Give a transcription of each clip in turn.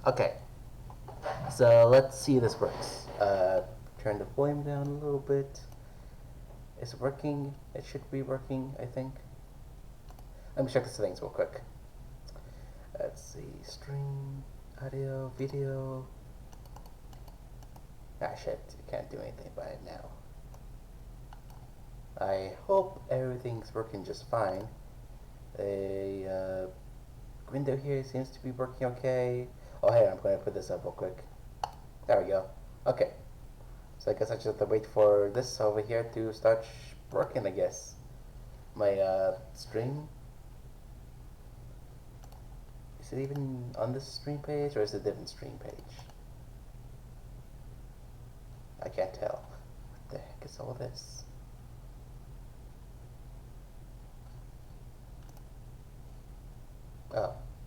Okay, so let's see if this works. Turn the volume down a little bit. Is it working? It should be working, I think. Let me check the settings real quick. Let's see, stream, audio, video. Ah shit, you can't do anything about it now. I hope everything's working just fine. The window here seems to be working okay. Oh hey, I'm going to put this up real quick. There we go. Okay. So I guess I just have to wait for this over here to start working, I guess. My stream. Is it even on this stream page or is it a different stream page? I can't tell. What the heck is all this?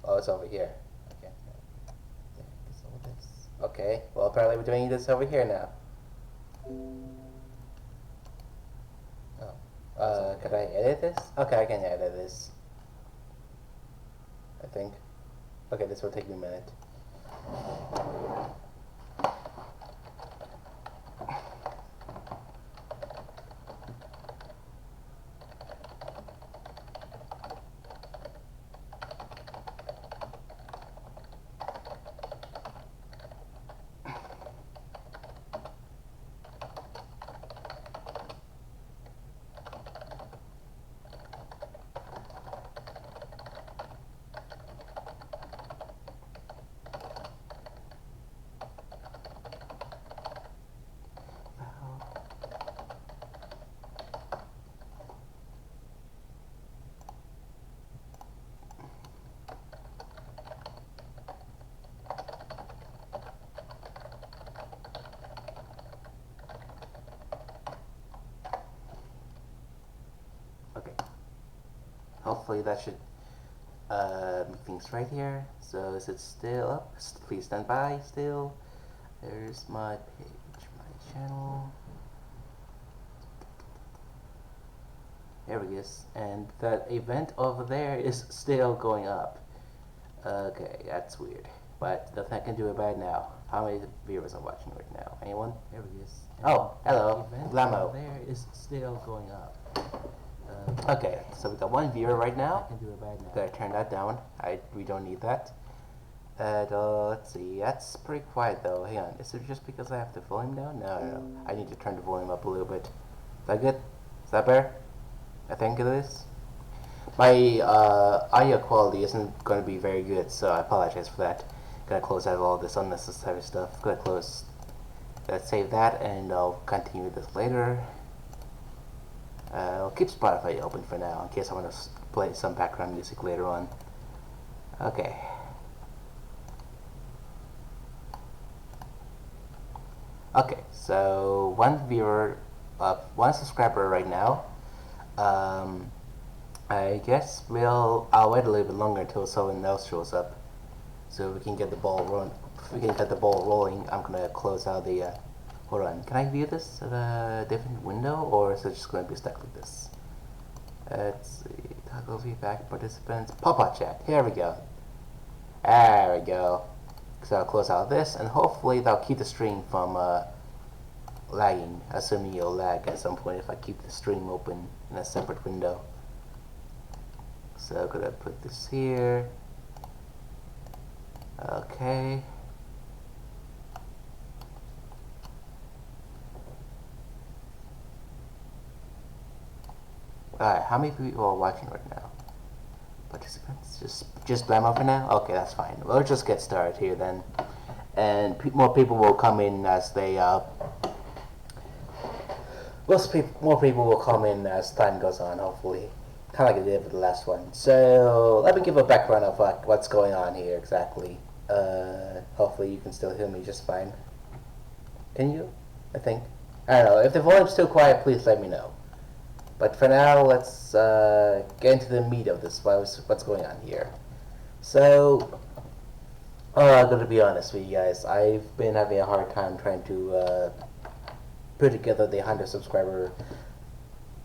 Oh, it's over here. I can't tell. What the heck is all this? Okay, well apparently we're doing this over here now. Oh, could I edit this? Okay, I can edit this. I think. Okay, this will take me a minute. Okay. Hopefully that should make things right here. So is it still up? Please stand by still. There's my page, my channel. There we go. And that event over there is still going up. Okay, that's weird. But nothing I can do about it now. How many viewers are watching right now? Anyone? There we go. Oh, hello. Lamo. There is still going up. Okay, so we got one viewer right now. I can do it right now. Gotta turn that down. We don't need that. Let's see. That's pretty quiet though. Hang on. Is it just because I have the volume down? No. I need to turn the volume up a little bit. Is that good? Is that better? I think it is. My audio quality isn't going to be very good, so I apologize for that. Gotta close out all this unnecessary stuff. Gotta save that, and I'll continue this later. I'll keep Spotify open for now, in case I want to play some background music later on. Okay. Okay, so one viewer, one subscriber right now. I guess I'll wait a little bit longer until someone else shows up, so we can get the ball rolling. If we can get the ball rolling, I'm gonna close out the. Hold on, can I view this at a different window, or is it just gonna be stuck like this? Let's see, toggle feedback, participants, pop-up chat. Here we go. There we go. So I'll close out this, and hopefully that'll keep the stream from lagging. Assuming you'll lag at some point if I keep the stream open in a separate window. So I'm gonna put this here. Okay. Alright, how many people are watching right now? Participants? Just Lamo for now? Okay, that's fine. We'll just get started here then. And more people will come in as they more people will come in as time goes on, hopefully. Kind of like I did with the last one. So, let me give a background of what's going on here exactly. Hopefully you can still hear me just fine. Can you? I think. I don't know. If the volume's too quiet, please let me know. But for now, let's get into the meat of this, what's going on here. So, I'm going to be honest with you guys. I've been having a hard time trying to put together the 100 subscriber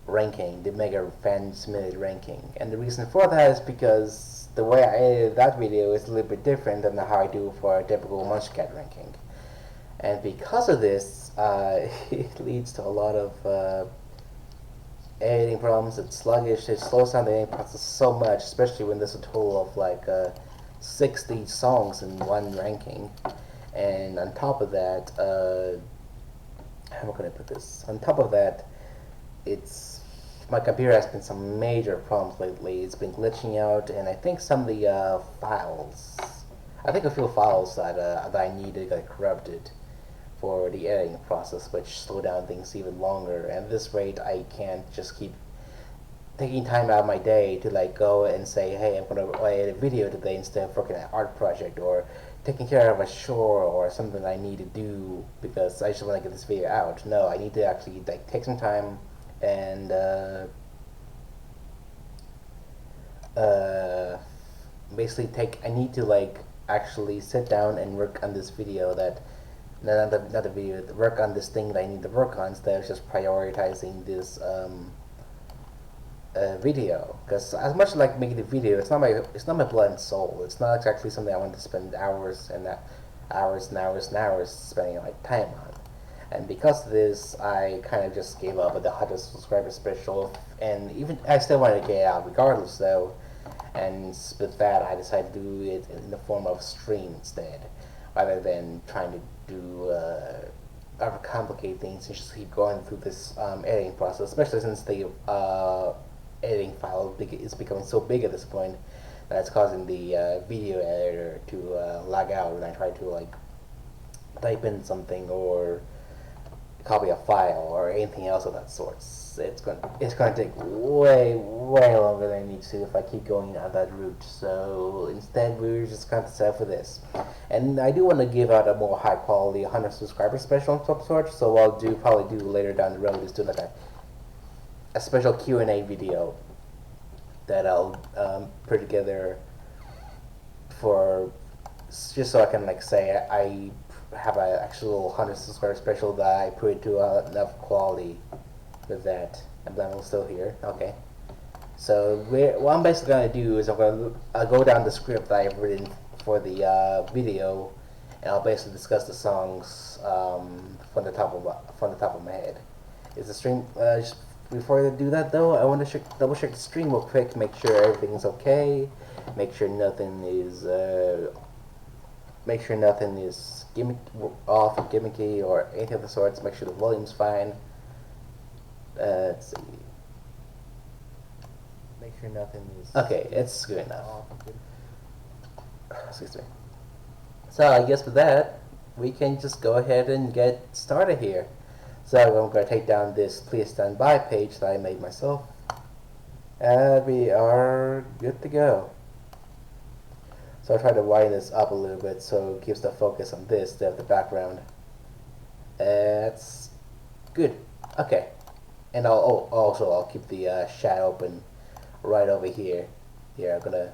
ranking, the Mega Fan Submitted ranking. And the reason for that is because the way I edited that video is a little bit different than how I do for a typical Munchkin ranking. And because of this, it leads to a lot of editing problems. It's sluggish. It slows down the editing process so much, especially when there's a total of like 60 songs in one ranking. And on top of that, how can I put this? On top of that, it's my computer has been some major problems lately. It's been glitching out, and I think some of the files, I think a few files that I needed got corrupted for the editing process, which slow down things even longer. And at this rate, I can't just keep taking time out of my day to like go and say, hey, I'm gonna edit a video today instead of working on an art project or taking care of a chore or something I need to do because I just want to get this video out. No, I need to actually like take some time and basically I need to like actually sit down and work on this video that not a video, work on this thing that I need to work on instead of just prioritizing this video. Because as much as I like making the video, it's not my blood and soul. It's not exactly something I want to spend hours and hours spending my time on. And because of this, I kind of just gave up with the 100 subscriber special, and even I still wanted to get it out regardless though. And with that, I decided to do it in the form of a stream instead, rather than trying to do overcomplicate things and just keep going through this editing process, especially since the editing file is becoming so big at this point that it's causing the video editor to lag out when I try to like type in something or copy a file or anything else of that sort. It's going to take way longer than I need to if I keep going on that route. So instead, we're just going to settle for this. And I do want to give out a more high quality 100 subscriber special of some sort. So what I'll probably do later down the road is do like a special Q&A video that I'll put together for just so I can like say I have an actual 100 subscriber special that I put to enough quality with that. And Blammo's still here. Okay. So what I'm basically going to do is I'm going to go down the script that I've written for the video, and I'll basically discuss the songs from the top of my head. Is the stream before I do that though? I want to double check the stream real quick, make sure everything's okay, make sure nothing is off or gimmicky or anything of the sorts. Make sure the volume's fine. Let's see. Make sure nothing is okay. It's good enough. Excuse me. So I guess with that, we can just go ahead and get started here. So I'm going to take down this please stand by page that I made myself. And we are good to go. So I'll try to widen this up a little bit so it keeps the focus on this instead of the background. That's good. Okay. And I'll keep the chat open right over here. Here, I'm gonna.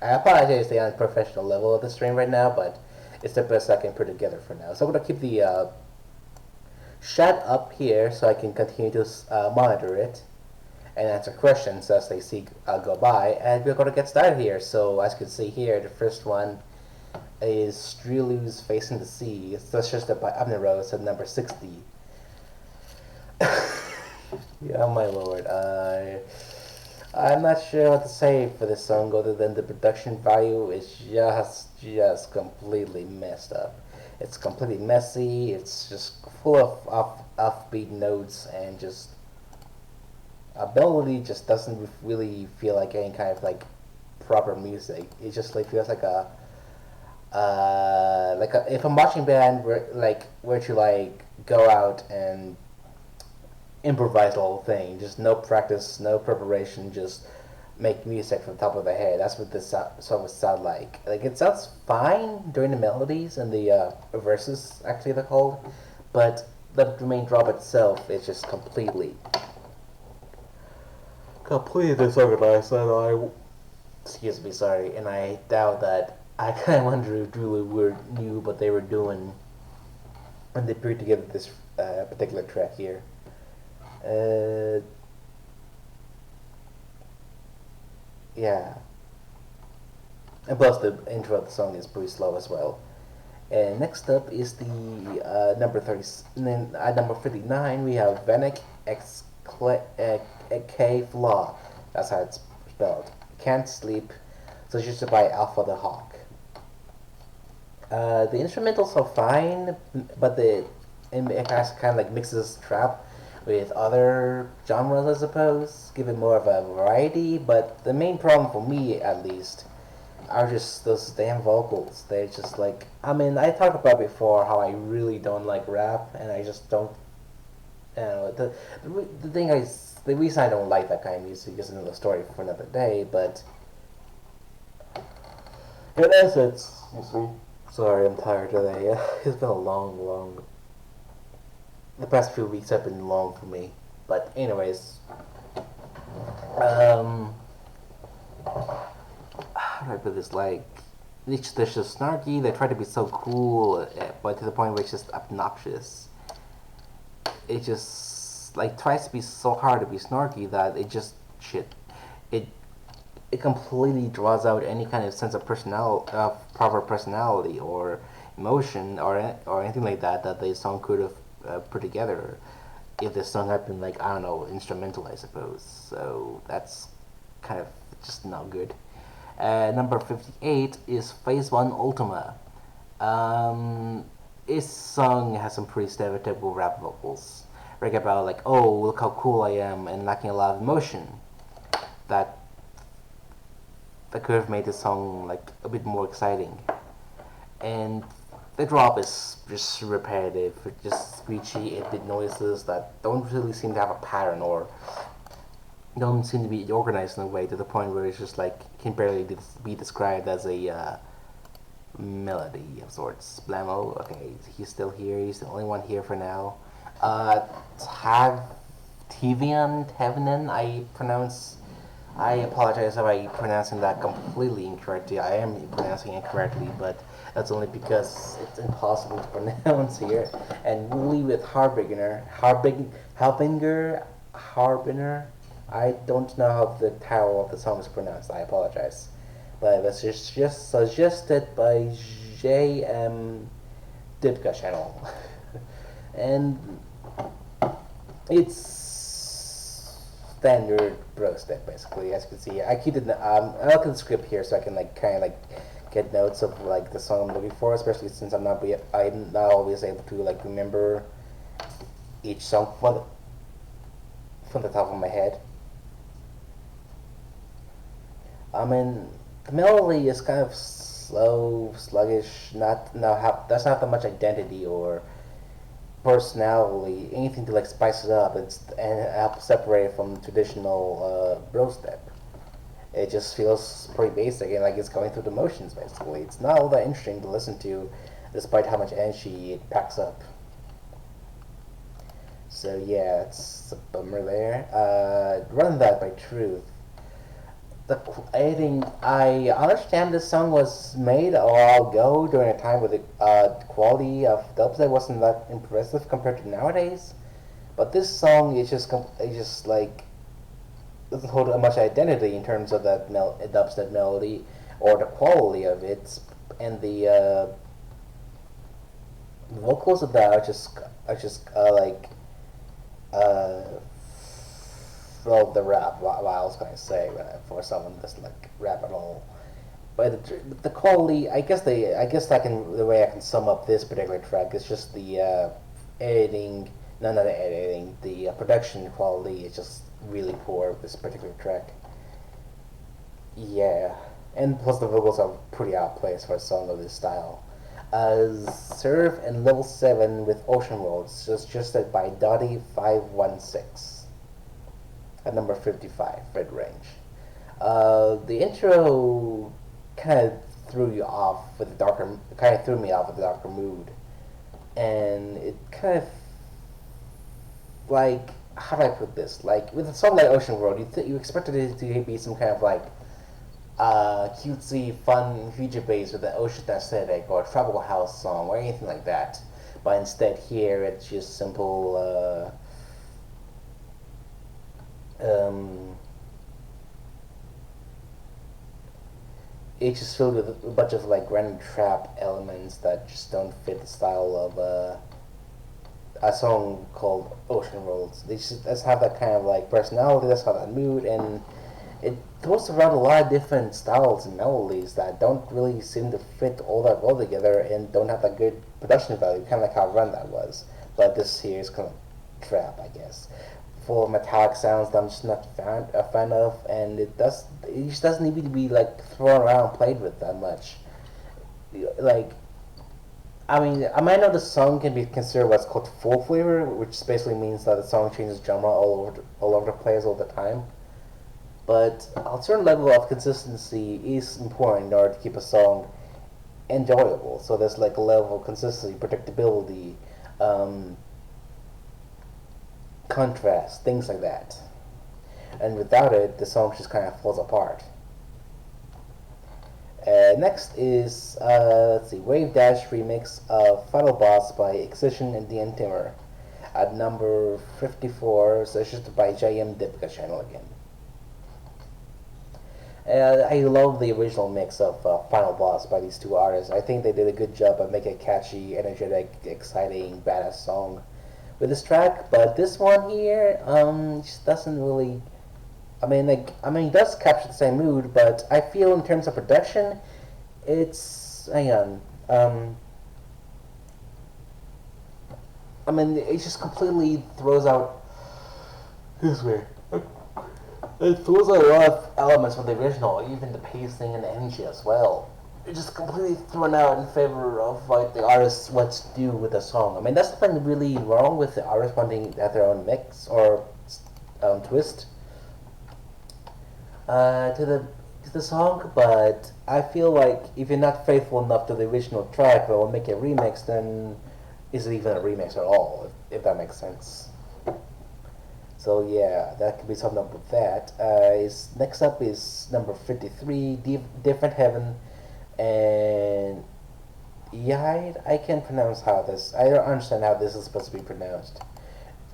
I apologize the unprofessional level of the stream right now, but it's the best I can put together for now. So I'm gonna keep the chat up here so I can continue to monitor it and answer questions as they go by. And we're gonna get started here. So as you can see here, the first one is Strilu's Facing the Sea. It's just by Abner Rose at number 60. Yeah, my lord. I'm not sure what to say for this song other than the production value is just completely messed up. It's completely messy. It's just full of offbeat notes and just ability just doesn't really feel like any kind of like proper music. It just like feels like if a marching band were to like go out and improvise the whole thing, just no practice, no preparation, just make music from the top of their head. That's what this song would sound like. Like it sounds fine during the melodies and the verses, actually they're called, but the main drop itself is just completely disorganized, and excuse me, sorry, and I doubt that. I kind of wonder if Drew knew what they were doing when they put together this particular track here. Yeah, and plus the intro of the song is pretty slow as well. And next up is the number 30. Then at number 59 we have Vanek X K Flaw. That's how it's spelled. Can't Sleep, suggested by Alpha the Hawk. The instrumentals are fine, but it has kind of like mixes trap with other genres, I suppose, give it more of a variety. But the main problem for me, at least, are just those damn vocals. They're just like, I mean, I talked about before how I really don't like rap, and I just don't. You know, the thing is, the reason I don't like that kind of music is another story for another day. But in essence, you see. Sorry, I'm tired today. It's been a long. The past few weeks have been long for me. But anyways, um, how do I put this? Like, they're just snarky. They try to be so cool, but to the point where it's just obnoxious. It just like tries to be so hard to be snarky that it just shit. It it completely draws out any kind of sense of proper personality or emotion or anything like that that the song could have put together if the song had been like I don't know instrumental, I suppose. So that's kind of just not good. Number 58 is Phase One Ultima. Um, this song has some pretty stereotypical rap vocals, like about like oh look how cool I am and lacking a lot of emotion. That that could have made the song like a bit more exciting. And the drop is just repetitive, just screechy 8-bit noises that don't really seem to have a pattern or don't seem to be organized in a way to the point where it's just like can barely be described as a melody of sorts. Blamo, okay, he's still here. He's the only one here for now. Have Tevenen, I apologize if I'm pronouncing that completely incorrectly. I am pronouncing it correctly, but that's only because it's impossible to pronounce here. And really with Harbinger. I don't know how the title of the song is pronounced. I apologize, but it was just suggested by JM Dipka channel, and it's standard bro step basically. As you can see, I keep it. I look at the script here so I can like kind of like get notes of like the song I'm looking for, especially since I'm not always able to like remember each song from the top of my head. I mean, the melody is kind of slow, sluggish. Doesn't have that much identity or personality, anything to like spice it up. And help separate it from traditional bro step. It just feels pretty basic and like it's going through the motions basically. It's not all that interesting to listen to, despite how much energy it packs up. So yeah, it's a bummer there. Run That by Truth. I understand this song was made a while ago during a time where the quality of dubstep wasn't that impressive compared to nowadays. But this song is just like doesn't hold much identity in terms of that dubstep melody or the quality of it, and the vocals of that are just like uh, well, the rap. What I was going to say for someone that doesn't like rap at all. But the quality, I guess the way I can sum up this particular track is just the editing. No, not the editing. The production quality is just really poor with this particular track. Yeah, and plus the vocals are pretty outplaced for a song of this style. Surf and Level 7 with Ocean Worlds, suggested by Dottie516 at number 55, Red Range. The intro kind of threw you off with the darker, kind of threw me off with the darker mood, and it kind of like how do I put this? Like with a song like Ocean World, you expected it to be some kind of like cutesy, fun future bass with an ocean aesthetic or a tropical house song or anything like that. But instead, here it's just simple. Um, it's just filled with a bunch of like random trap elements that just don't fit the style of a song called Ocean Roads. They just have that kind of like personality, that's have that mood, and it throws around a lot of different styles and melodies that don't really seem to fit all that well together and don't have that good production value, kind of like how Run That was. But this here is kind of trap, I guess, full of metallic sounds that I'm just not a fan of, and it just doesn't need to be like thrown around and played with that much. Like, I know the song can be considered what's called full flavor, which basically means that the song changes genre all over the place all the time. But a certain level of consistency is important in order to keep a song enjoyable. So there's like a level of consistency, predictability, um, contrast, things like that. And without it, the song just kind of falls apart. Next is, let's see, Wave Dash remix of Final Boss by Excision and the Timmer at number 54, suggested by JM Dipka channel again. I love the original mix of Final Boss by these two artists. I think they did a good job of making a catchy, energetic, exciting, badass song with this track. But this one here, just doesn't really. It does capture the same mood, but I feel in terms of production, it's hang on. It just completely throws out. This way. It throws out a lot of elements from the original, even the pacing and the energy as well. It's just completely thrown out in favor of like the artist what to do with the song. That's nothing really wrong with the artist wanting to have their own mix or twist to the song, but I feel like if you're not faithful enough to the original track or make a remix, then is it even a remix at all? If that makes sense. So yeah, that could be summed up with that. Next up is number 53, Different Heaven, and yeah, I can't pronounce how this. I don't understand how this is supposed to be pronounced.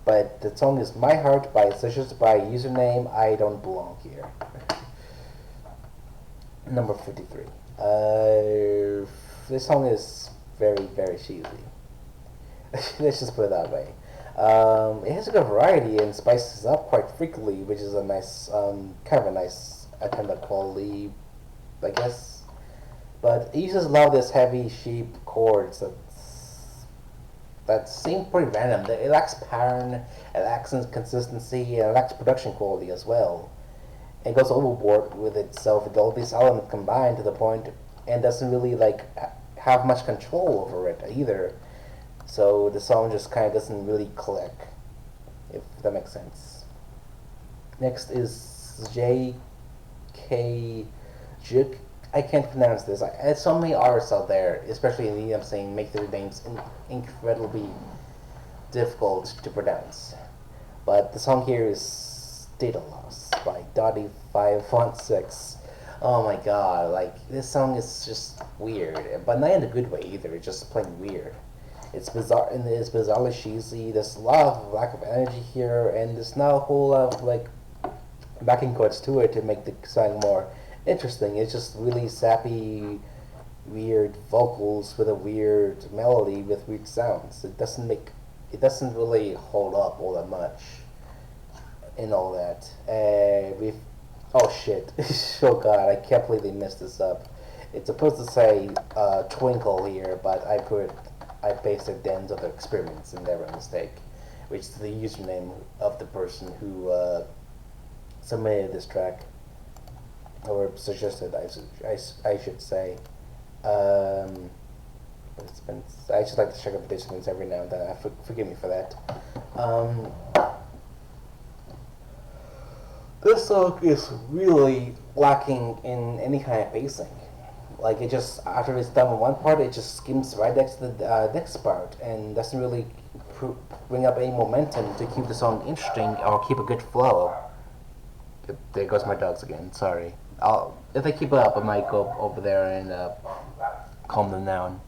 But the song is My Heart by suggested by username I Don't Belong Here. Number 53. This song is very, very cheesy. Let's just put it that way. It has a good variety and spices up quite frequently, which is a nice, kind of a nice attempt at quality, I guess. But it uses a lot of this heavy sheep chords that seem pretty random. It lacks pattern, it lacks consistency, and it lacks production quality as well. It goes overboard with itself with all these elements combined to the point, and doesn't really have much control over it either. So the song just kind of doesn't really click, if that makes sense. Next is J.K. Juk. I can't pronounce this. There's so many artists out there, especially in the saying, make their names incredibly difficult to pronounce. But the song here is Data Loss by Dottie516. Oh my god, this song is just weird, but not in a good way either, it's just plain weird. It's bizarre and it's bizarrely cheesy. There's a lot of lack of energy here, and there's not a whole lot of backing chords to it to make the song more interesting. It's just really sappy, weird vocals with a weird melody with weird sounds. It doesn't really hold up all that much, and all that. Oh shit! Oh god, I can't believe they messed this up. It's supposed to say Twinkle here, but I pasted Dens of the Experiments and never a mistake, which is the username of the person who submitted this track, or suggested, I should say. I just like to check up participants every now and then. Forgive me for that. This song is really lacking in any kind of pacing. It just, after it's done with one part, it just skims right next to the next part and doesn't really bring up any momentum to keep the song interesting or keep a good flow. There goes my dogs again, sorry. If they keep it up, I might go over there and calm them down.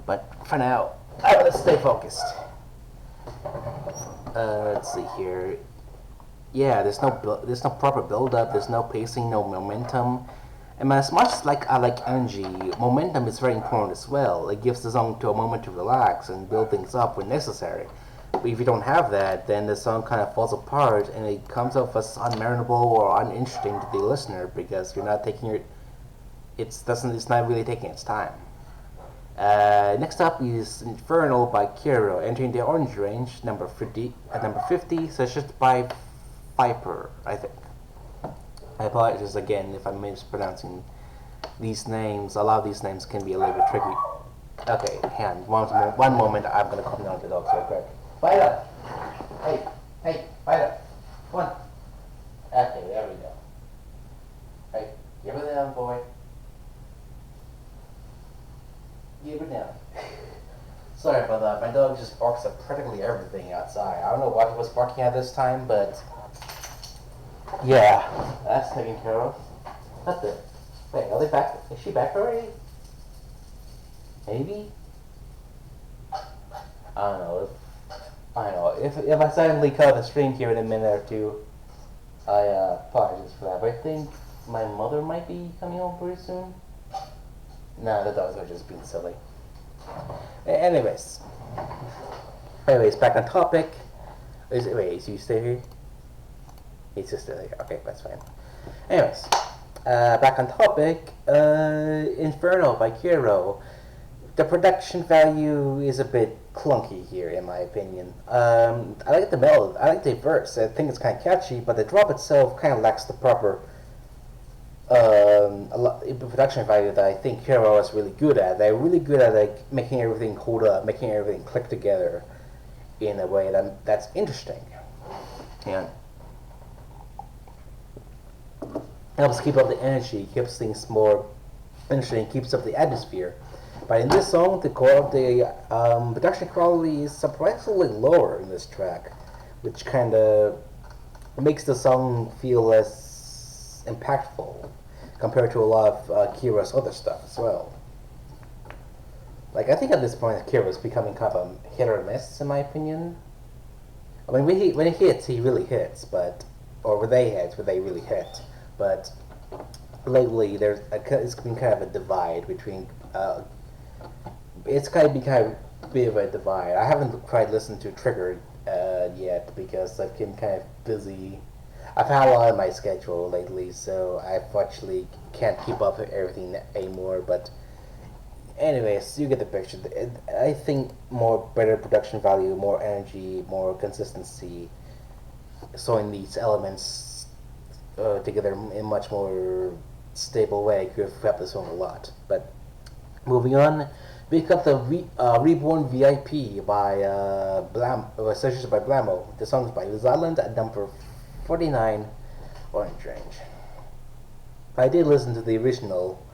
But for now, let's stay focused. Let's see here. Yeah, there's no proper build-up, there's no pacing, no momentum. And as much as like I like energy, momentum is very important as well. It gives the song to a moment to relax and build things up when necessary. But if you don't have that, then the song kind of falls apart and it comes off as unmanageable or uninteresting to the listener because you're not taking your it's not really taking its time. Next up is Infernal by Kiro, entering the orange range, number 50, at number 50, suggested by Viper, I think. I apologize again if I'm mispronouncing these names. A lot of these names can be a little bit tricky. Okay, hang on, one moment, I'm gonna calm down the dogs real quick. Fighter! Hey, Fighter! Come on! Okay, there we go. Hey, give it down, boy. Give it down. Sorry about that. My dog just barks at practically everything outside. I don't know what he was barking at this time, but yeah, that's taken care of. That's it. Wait, are they back? Is she back already? Maybe? I don't know. If I suddenly cut the stream here in a minute or two, I apologize for that. But I think my mother might be coming home pretty soon. No, the dogs are just being silly. Anyways, back on topic. Is you stay here? He's just still here. Okay, that's fine. Anyways, back on topic. Inferno by Kiro. The production value is a bit clunky here, in my opinion. I like the melody. I like the verse. I think it's kind of catchy, but the drop itself kind of lacks the proper production value that I think Kiro is really good at. They're really good at like making everything hold up, making everything click together in a way that's interesting. And helps keep up the energy, keeps things more interesting, keeps up the atmosphere. But in this song, the production quality is surprisingly lower in this track, which kind of makes the song feel less impactful compared to a lot of Kiro's other stuff as well. Like, I think at this point Kiro's becoming kind of a hit or miss, in my opinion. I mean, when he hits, he really hits, or when they hit, they really hit. But lately, it's been kind of a divide between. It's kind of become a bit of a divide. I haven't quite listened to Triggered yet because I've been kind of busy. I've had a lot on my schedule lately, so I actually can't keep up with everything anymore. But anyways, you get the picture. I think better production value, more energy, more consistency, sewing these elements together in a much more stable way could have helped the song a lot. But moving on, we got the Reborn VIP by suggested by Blammo. The song is by Liz Island at number 49, Orange Range. I did listen to the original.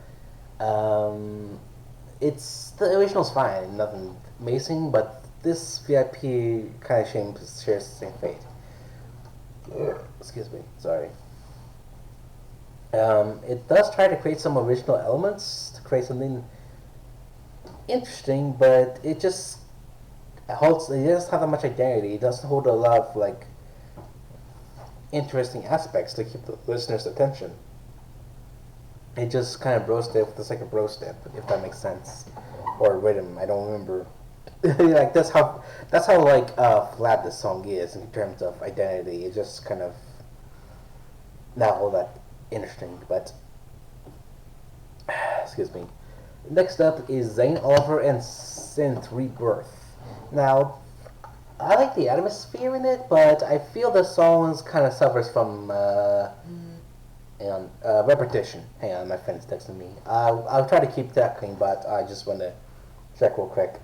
The original's fine, nothing amazing, but this VIP kind of shares the same fate. Excuse me, sorry. It does try to create some original elements to create something interesting, but it just holds. It doesn't have that much identity. It doesn't hold a lot of like interesting aspects to keep the listener's attention. It just kind of bro step for the sake of bro step, if that makes sense, or rhythm. I don't remember. Like that's how like flat this song is in terms of identity. It just kind of not all that interesting, but excuse me. Next up is Zane Oliver and Synth Rebirth. Now, I like the atmosphere in it, but I feel the song kind of suffers from repetition. Hang on, my friend's texting me. I'll try to keep that clean, but I just want to check real quick.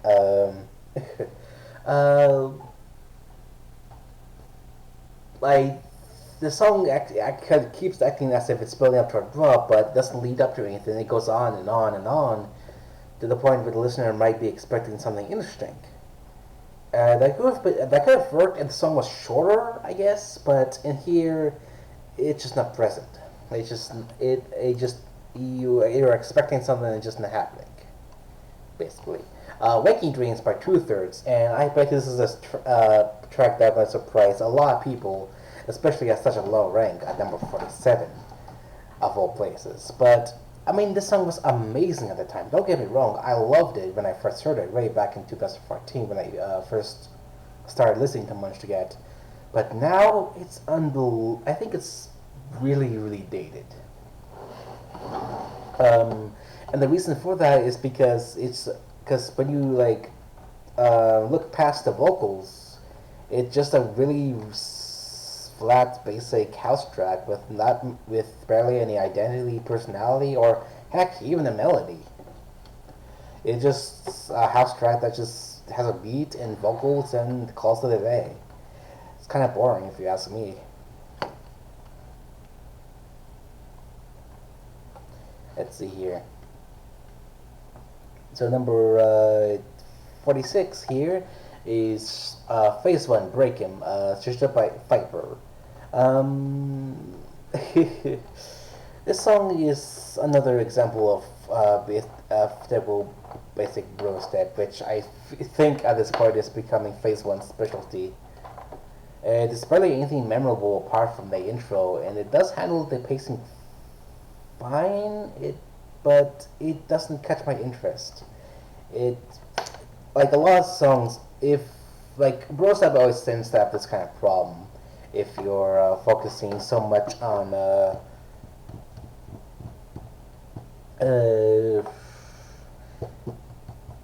Like the song keeps acting as if it's building up to a drop, but doesn't lead up to anything. It goes on and on and on to the point where the listener might be expecting something interesting. That could have worked if the song was shorter, I guess, but in here, it's just not present. You're expecting something and it's just not happening, basically. Waking Dreams by 2/3, and I bet this is a track that might surprise a lot of people, especially at such a low rank at number 47 of all places. But I mean, this song was amazing at the time. Don't get me wrong, I loved it when I first heard it, way back in 2014 when I first started listening to Munch to Get. But now it's unbelievable. I think it's really, really dated. And the reason for that is because when you like look past the vocals, it's just a really flat, basic house track with barely any identity, personality, or heck, even a melody. It's just a house track that just has a beat and vocals and calls it a day. It's kind of boring if you ask me. Let's see here. So number 46 here is Phase 1, Break Him, searched up by Viper. This song is another example of typical basic bro step, which I think at this point is becoming Phase 1's specialty. There's barely anything memorable apart from the intro, and it does handle the pacing fine, but it doesn't catch my interest. It, like a lot of songs, if like Brostab always tends to have this kind of problem. If you're focusing so much on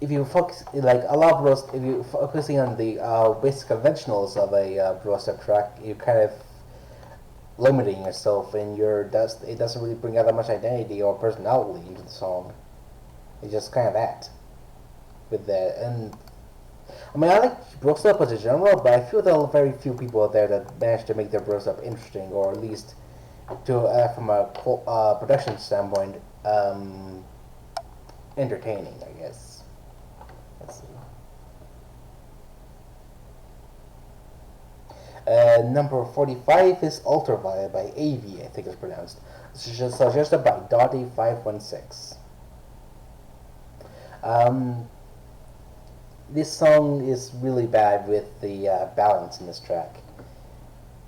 if you focus like a lot of bros, if you're focusing on the basic conventionals of a Brostab track, you kind of limiting yourself, and it doesn't really bring out that much identity or personality into the song. It's just kind of that with that. And I mean, I like bros up as a genre, but I feel there are very few people out there that manage to make their bros up interesting, or at least to from a production standpoint, entertaining, I guess. Let's see. Number 45 is Ultraviolet by AV, I think it's pronounced. Suggested by Dottie516. This song is really bad with the balance in this track.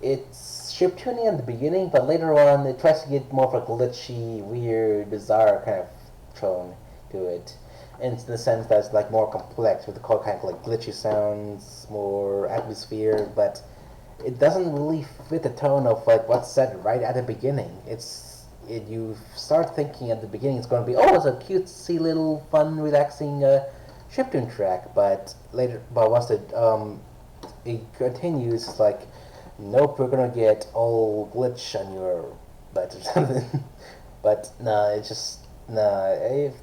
It's chiptune in the beginning, but later on it tries to get more of a glitchy, weird, bizarre kind of tone to it. In the sense that it's like more complex with the kind of like glitchy sounds, more atmosphere, but it doesn't really fit the tone of like what's said right at the beginning. You start thinking at the beginning it's going to be, oh, it's a cutesy little fun relaxing chiptune track, but once it continues, it's like, nope, we're gonna get all glitch on your butt or something. But no, it's just the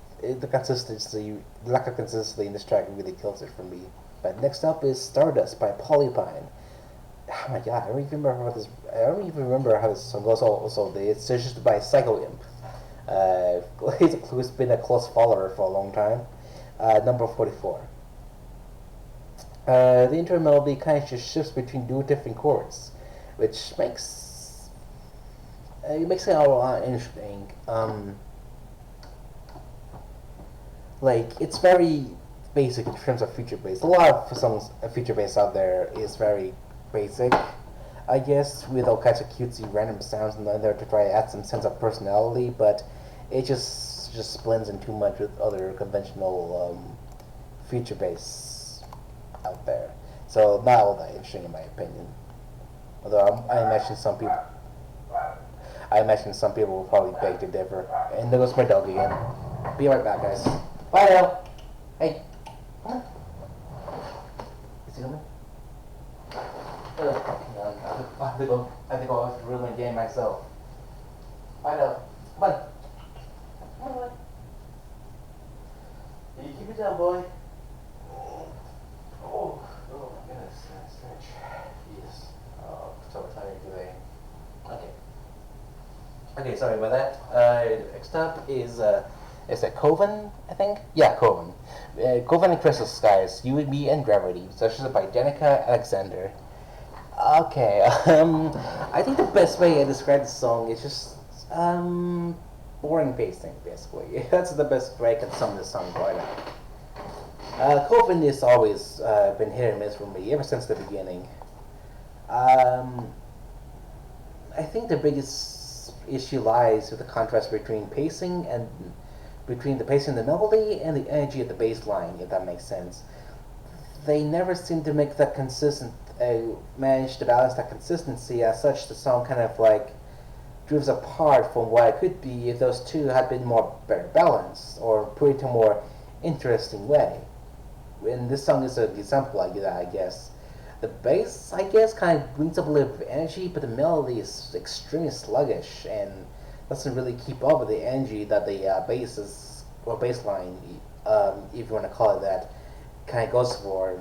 consistency, the lack of consistency in this track really kills it for me. But next up is Stardust by Polypine. Oh my god, I don't even remember how this song goes. Also, it's suggested by Psycho Imp. He's been a close follower for a long time. Number 44. The intro melody kind of just shifts between two different chords, which makes it a lot interesting. Like, it's very basic in terms of feature bass. A lot of songs feature bass out there is very basic, I guess, with all kinds of cutesy random sounds in there to try to add some sense of personality, but it just blends in too much with other conventional feature bass out there. So not all that interesting in my opinion. Although I imagine some people will probably beg to differ. And there goes my dog again. Be right back, guys. Bye now. Hey. Huh? Is he coming? I have to go ruin my game myself. Bye now. Come on. Come on. You keep it down, boy. Oh my goodness, that's stretch. Yes. Oh, so tired today. Okay, sorry about that. Next up is it Coven, I think? Yeah, Coven. Coven and Crystal Skies, You and Me and Gravity, suggested by Danica Alexander. Okay, I think the best way I describe the song is just, boring pacing, basically. That's the best way I can sum this song right now. Coven has always been hit and miss for me, ever since the beginning. I think the biggest issue lies with the contrast between pacing and between the pacing and the melody and the energy of the bass line, if that makes sense. They never seem to make that consistent, manage to balance that consistency. As such, the song kind of like drifts apart from what it could be if those two had been more better balanced or put it in a more interesting way. And this song is an example like that, I guess. The bass, I guess, kind of brings up a little bit of energy, but the melody is extremely sluggish and doesn't really keep up with the energy that the bass or bass line, if you want to call it that, kind of goes for.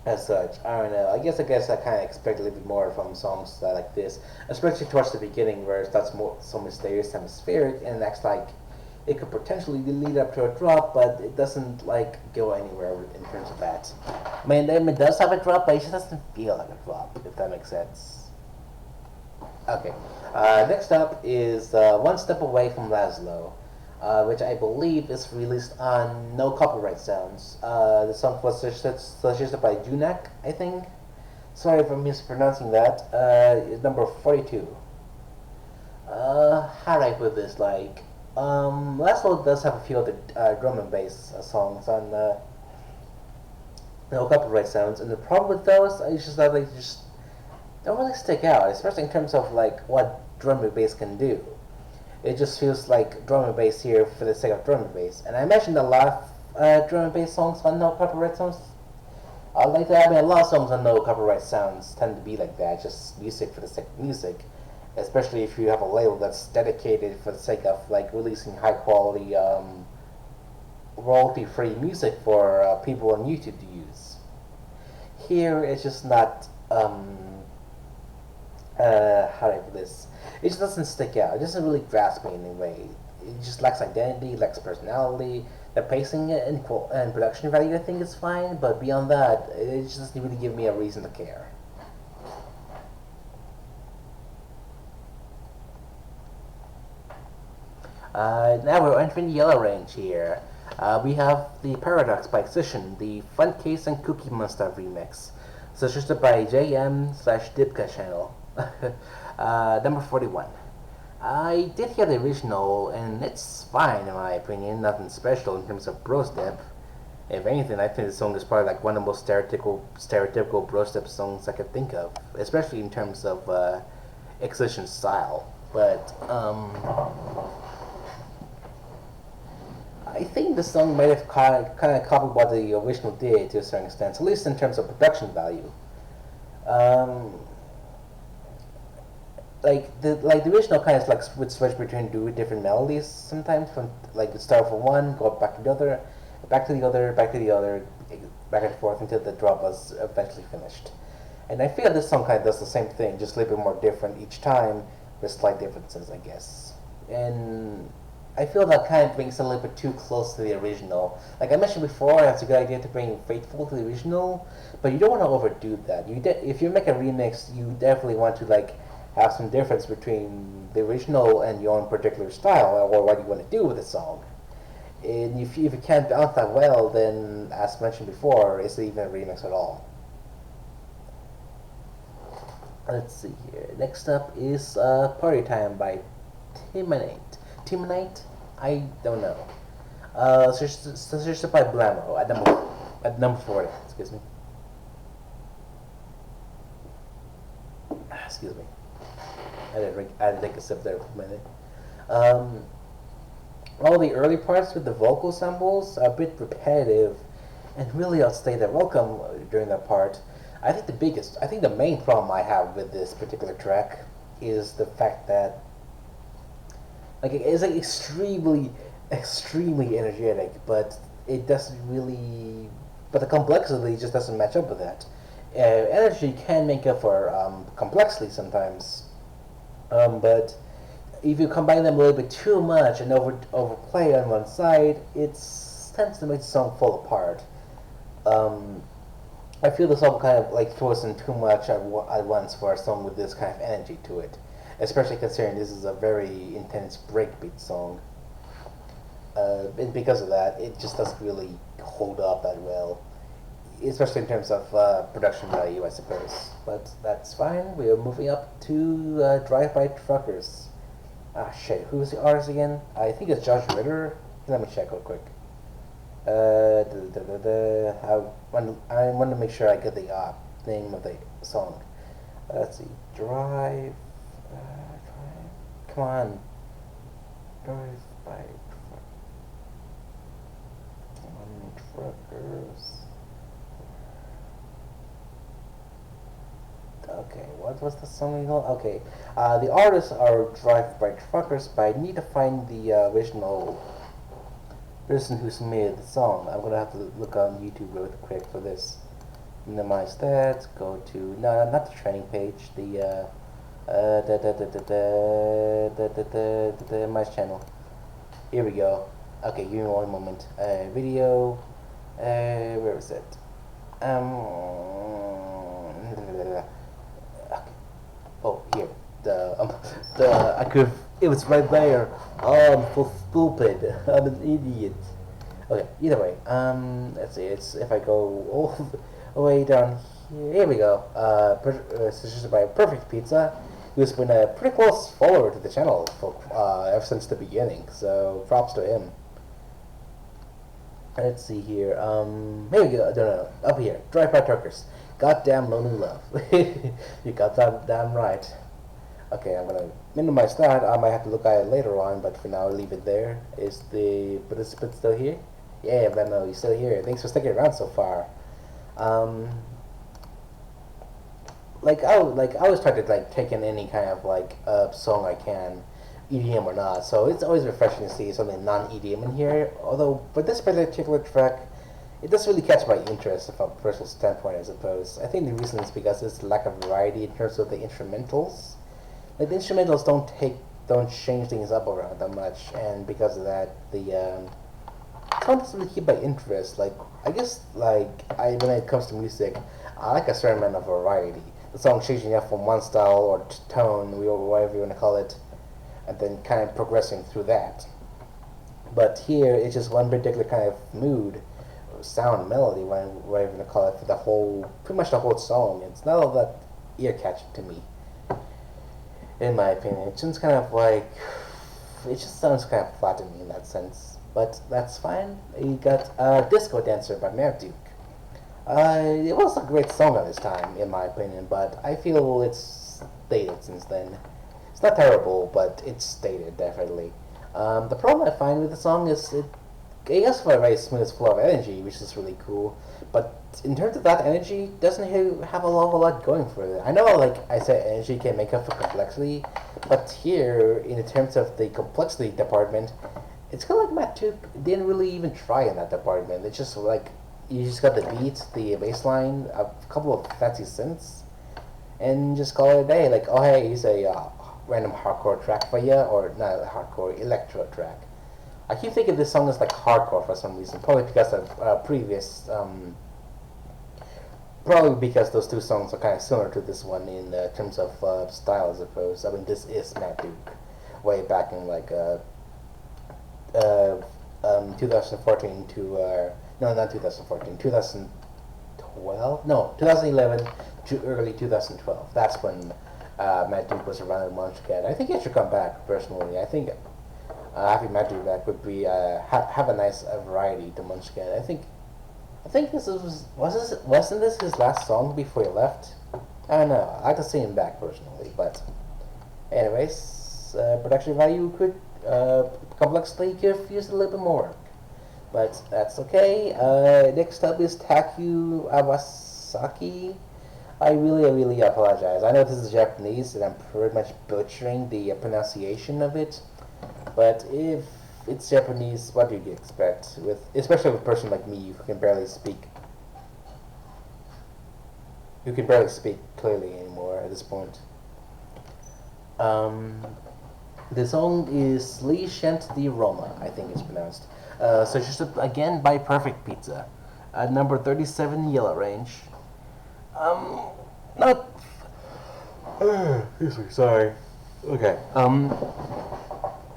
As such, I don't know. I guess I kind of expect a little bit more from songs like this, especially towards the beginning, where it starts more so mysterious, atmospheric, and acts like it could potentially lead up to a drop, but it doesn't like go anywhere in terms of that. I mean, it does have a drop, but it just doesn't feel like a drop, if that makes sense. Okay. Next up is One Step Away from Laszlo, which I believe is released on No Copyright Sounds. The song was suggested by Junak, I think. Sorry if I'm mispronouncing that. Number 42. How do I put this? Like, Laszlo does have a few other drum and bass songs on No Copyright Sounds, and the problem with those is just that they just don't really stick out, especially in terms of like what drum and bass can do. It just feels like drum and bass here for the sake of drum and bass. And I imagine a lot of drum and bass songs on No Copyright Sounds are like that. I mean, a lot of songs on No Copyright Sounds tend to be like that, just music for the sake of music. Especially if you have a label that's dedicated for the sake of like releasing high quality, royalty-free music for people on YouTube to use. Here, it's just not. How do I put this? It just doesn't stick out. It doesn't really grasp me in any way. It just lacks identity, lacks personality. The pacing and production value, I think, is fine, but beyond that, it just doesn't really give me a reason to care. Now we're entering the yellow range here. We have the Paradox by Excision, the Fun Case and Cookie Monster remix, suggested by JM/Dipka channel. Number 41. I did hear the original, and it's fine in my opinion. Nothing special in terms of bro step. If anything, I think the song is probably like one of the most stereotypical bro step songs I could think of, especially in terms of Excision style. But I think the song might have kind of copied what the original did to a certain extent, at least in terms of production value. Like the original kind of like would switch between two different melodies sometimes, from like it start from one, go back to the other, back to the other, back to the other, back and forth until the drop was eventually finished. And I feel this song kind of does the same thing, just a little bit more different each time, with slight differences, I guess. And I feel that kind of brings it a little bit too close to the original. Like I mentioned before, it's a good idea to bring faithful to the original, but you don't want to overdo that. If you make a remix, you definitely want to like have some difference between the original and your own particular style, or what you want to do with the song. And if you can't balance that well, then, as mentioned before, it's not even a remix at all. Let's see here. Next up is Party Time by Timonite. Timonite? I don't know. Suggested by Blamo at number 40. Excuse me. Excuse me. I didn't take a sip there for a minute. All the early parts with the vocal samples are a bit repetitive and really outstay their welcome during that part. I think the main problem I have with this particular track is the fact that like it's like extremely energetic, but it doesn't really. But the complexity just doesn't match up with that. Energy can make up for complexity sometimes, but if you combine them a little bit too much and overplay on one side, it tends to make the song fall apart. I feel the song kind of like throws in too much at once for a song with this kind of energy to it, especially considering this is a very intense breakbeat song. And because of that, it just doesn't really hold up that well, especially in terms of production value, I suppose. But that's fine. We are moving up to Drive-By Truckers. Ah, shit. Who's the artist again? I think it's Josh Ritter. Let me check real quick. I want to make sure I get the name of the song. Let's see. Drive. Come on. Drive by truckers. Okay, what was the song called? Okay, the artists are Drive by Truckers, but I need to find the original person who's made the song. I'm gonna have to look on YouTube real quick for this. Minimize that. Go to no, not the training page. The my channel. Here we go. Okay, give me one moment. Video. Where is it? Oh, here. I could. It was right there. Oh, I'm so stupid. I'm an idiot. Okay. Either way. Let's see. It's if I go all the way down here. Here we go. Suggested by Perfect Pizza, who's been a pretty close follower to the channel for ever since the beginning. So props to him. Let's see here. Here we go. No. Up here. Drive by Truckers. Goddamn Lonely Love. You got that damn right. Okay, I'm gonna minimize that. I might have to look at it later on, but for now, I'll leave it there. Is the participant still here? Yeah, Venmo, you're still here. Thanks for sticking around so far. I always try to take in any kind of song I can, EDM or not. So it's always refreshing to see something non-EDM in here. Although for this particular track, it doesn't really catch my interest from a personal standpoint, I suppose. I think the reason is because there's lack of variety in terms of the instrumentals. Like the instrumentals don't change things up around that much, and because of that, the song doesn't really keep my interest. I guess when it comes to music, I like a certain amount of variety. The song changing up from one style or tone, or whatever you want to call it, and then kind of progressing through that. But here, it's just one particular kind of mood, sound, melody, whatever you want to call it, for pretty much the whole song. It's not all that ear-catching to me, in my opinion. It just it just sounds kind of flat to me in that sense. But that's fine. You got Disco Dancer by Marduk. It was a great song at this time, in my opinion, but I feel it's dated since then. It's not terrible, but it's dated, definitely. The problem I find with the song is it has a very smooth flow of energy, which is really cool. But in terms of that energy, doesn't have a lot going for it. I know, I said, energy can make up for complexity, but here, in terms of the complexity department, it's kind of like Matt Duke didn't really even try in that department. It's just you just got the beat, the bass line, a couple of fancy synths, and just call it a day. Oh hey, here's a random hardcore track for you, or not a hardcore, electro track. I keep thinking this song is hardcore for some reason, probably because of previous, probably because those two songs are kind of similar to this one in terms of style, I suppose. I mean, this is Matt Duke, way back in 2014 to no, not 2014, 2012, no, 2011 to early 2012. That's when Matt Duke was around in Munchkin. I think he should come back personally. I think having Matt Duke back would be have a nice variety to Munchkin. I think wasn't this his last song before he left? I don't know. I'd like to see him back personally, but anyways, production value could complexly could use a little bit more, but that's okay. Next up is Taku Awasaki. I really apologize. I know this is Japanese and I'm pretty much butchering the pronunciation of it, but if it's Japanese, what do you expect? Especially with a person like me who can barely speak clearly anymore at this point. The song is Lee Shent di Roma, I think it's pronounced. So just again by Perfect Pizza, at number 37 Yellow Range. Not. Excuse me, sorry. Okay.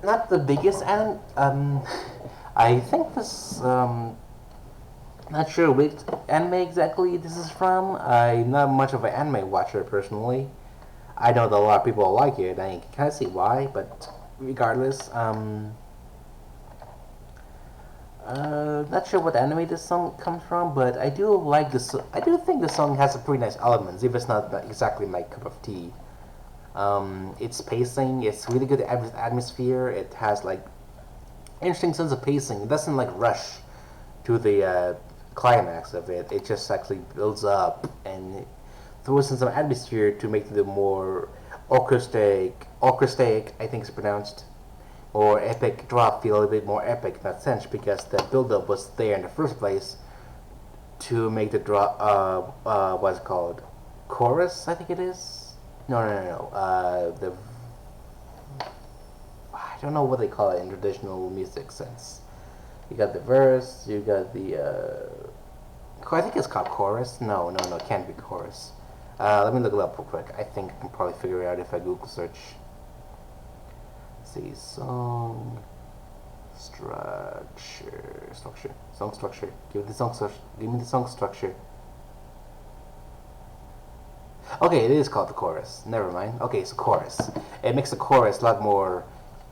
Not the biggest I think this not sure which anime exactly this is from. I'm not much of an anime watcher personally. I know that a lot of people like it, and I can kind of see why, but regardless, not sure what anime this song comes from, but I do like this. I do think the song has a pretty nice elements, if it's not exactly my cup of tea. Its pacing, it's really good atmosphere. It has like interesting sense of pacing. It doesn't like rush to the climax of it. It just actually builds up and throws in some atmosphere to make the more orchestraic, I think it's pronounced, or epic drop feel a little bit more epic in that sense because the build-up was there in the first place to make the drop, what's it called? Chorus, I think it is? No. I don't know what they call it in traditional music sense. You got the verse, you got the, I think it's called chorus. No, it can't be chorus. Let me look it up real quick. I think I can probably figure it out if I Google search. Let's see, song structure. Give me the song structure. Okay, it is called the chorus. Never mind. Okay, it's a chorus. It makes the chorus a lot more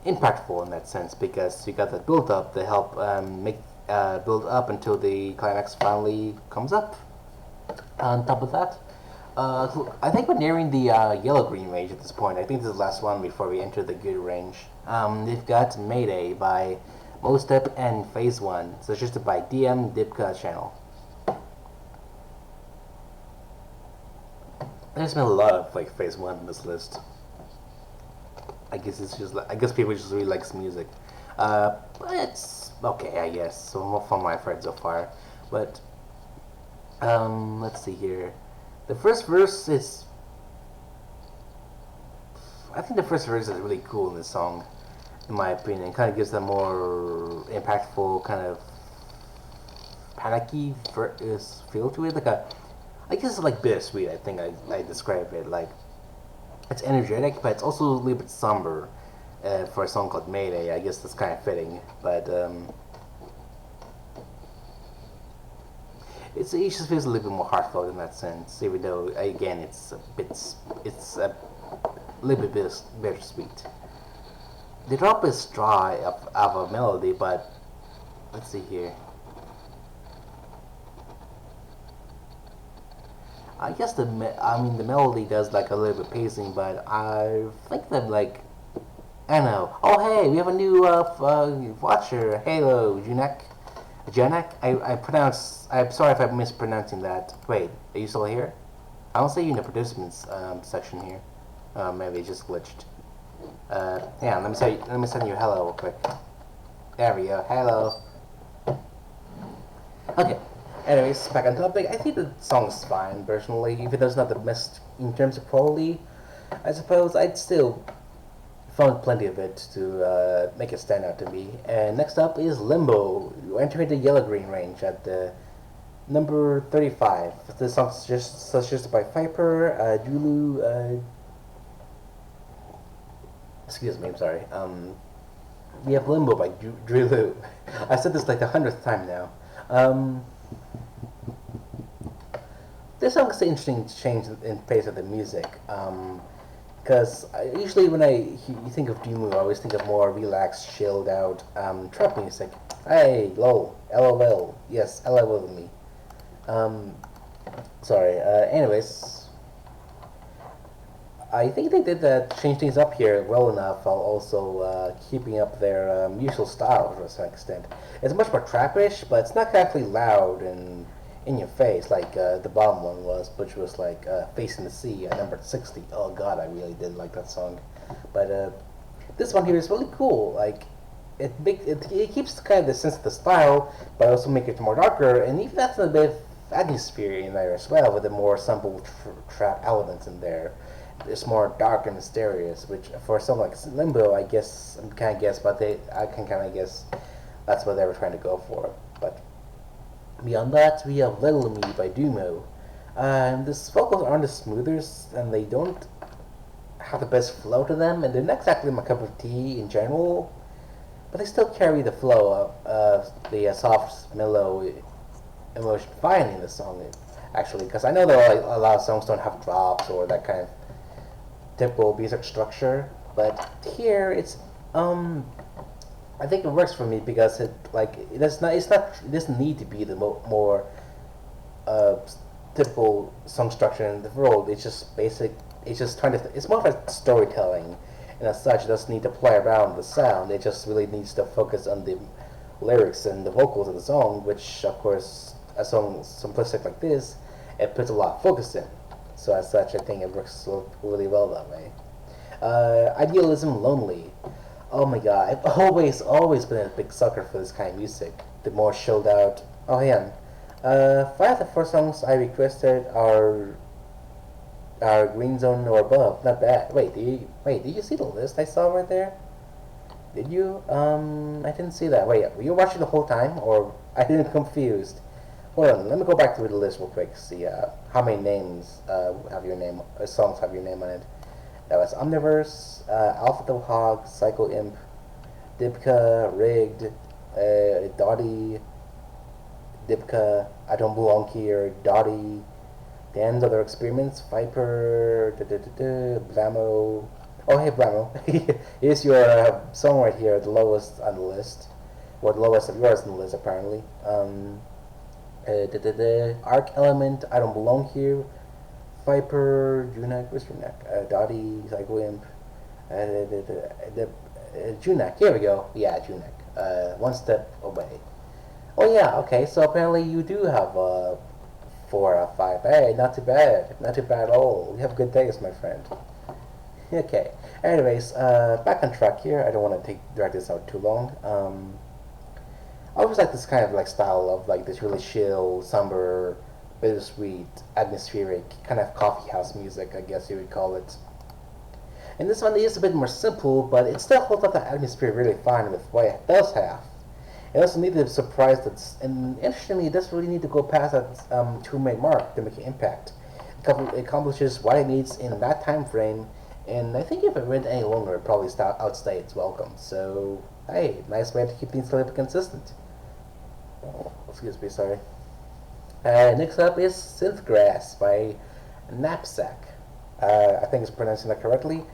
impactful in that sense because you got the build up to help make build up until the climax finally comes up. On top of that, I think we're nearing the yellow-green range at this point. I think this is the last one before we enter the good range. We've got Mayday by Mostep and Phase 1, suggested by DM Dipka channel. There's been a lot of like Phase 1 in this list. I guess it's just I guess people just really likes music. But it's okay, I guess. So from my friends so far. But let's see here. The first verse is, I think the first verse is really cool in this song, in my opinion. It kind of gives a more impactful, kind of panicky feel to it. I guess it's like bittersweet. I think I describe it like it's energetic, but it's also a little bit somber for a song called Mayday. I guess that's kind of fitting, but it just feels a little bit more heartfelt in that sense. Even though again, it's a little bit bittersweet. The drop is dry of a melody, but let's see here. I guess the melody does like a little bit pacing, but I think that like I don't know. Oh hey, we have a new watcher. Hello, Janek. I'm sorry if I'm mispronouncing that. Wait, are you still here? I don't see you in the participants section here. Maybe it just glitched. Yeah, let me send you hello real quick. There we go. Hello. Okay. Anyways, back on topic. I think the song's fine personally, even though it's not the best in terms of quality. I suppose I'd still found plenty of it to make it stand out to me. And next up is Limbo. We're entering the yellow-green range at number 35. The song's suggested by Viper, Julu. Excuse me, I'm sorry. We have Limbo by Julu. I said this like the 100th time now. This song is an interesting change in pace of the music. Because usually when you think of Julu, I always think of more relaxed, chilled out trap music. Hey, lol, LOL. Yes, LOL with me. Sorry. Anyways, I think they did change things up here well enough while also keeping up their usual style to a certain extent. It's much more trappish, but it's not exactly loud and in your face like the bottom one was, which was like Facing the Sea at number 60. Oh god, I really did like that song. But this one here is really cool. Like it keeps kind of the sense of the style, but also make it more darker, and even that's a bit of atmosphere in there as well, with the more simple trap elements in there. It's more dark and mysterious, which for something like Limbo, I guess I can kind of guess that's what they were trying to go for. But beyond that, we have Little Me by Dumo. These vocals aren't the smoothest, and they don't have the best flow to them, and they're not exactly my cup of tea in general, but they still carry the flow of the soft, mellow emotion fine in the song, actually, because I know that a lot of songs don't have drops or that kind of typical music structure, but here it's Um, I think it works for me because it doesn't need to be the more uh, typical song structure in the world. It's just basic. It's just it's more like storytelling, and as such, it doesn't need to play around the sound. It just really needs to focus on the lyrics and the vocals of the song, which of course a song simplistic like this, it puts a lot of focus in. So as such, I think it works really well that way. Idealism, Lonely. Oh my god, I've always been a big sucker for this kind of music. The more chilled out. Oh yeah, five of the four songs I requested are Green Zone or above. Not bad. Did you see the list I saw right there? Did you? I didn't see that. Wait, were you watching the whole time, or I didn't confused? Hold on, let me go back through the list real quick. See how many names have your name, songs have your name on it. That was Omniverse, Alpha the Hog, Psycho Imp, Dipka, Rigged, Dottie, Dipka, I Don't Belong Here, Dottie, The Ends of Their Experiments, Viper, Blamo. Oh, hey, Blamo. Here's your song right here, the lowest on the list. Or the lowest of yours on the list, apparently. Arc Element, I Don't Belong Here, Viper, Junak, where's Junak? Dottie, Psycho Imp, Junak, here we go. Yeah, Junak. One step away. Oh yeah, okay, so apparently you do have 4 out of 5. Hey, not too bad. Not too bad at all. You have good days, my friend. Okay. Anyways, back on track here. I don't want to drag this out too long. I always like this kind of like style of like this really chill, somber, bittersweet, atmospheric, kind of coffee house music, I guess you would call it. And this one is a bit more simple, but it still holds up the atmosphere really fine with what it does have. It doesn't need to surprise that, and interestingly, it doesn't really need to go past that 2-minute mark to make an impact. It accomplishes what it needs in that time frame, and I think if it went any longer, it probably outstay its welcome. So, hey, nice way to keep things a little bit consistent. Oh, excuse me, sorry. Next up is Synthgrass by Knapsack. I think it's pronouncing that correctly.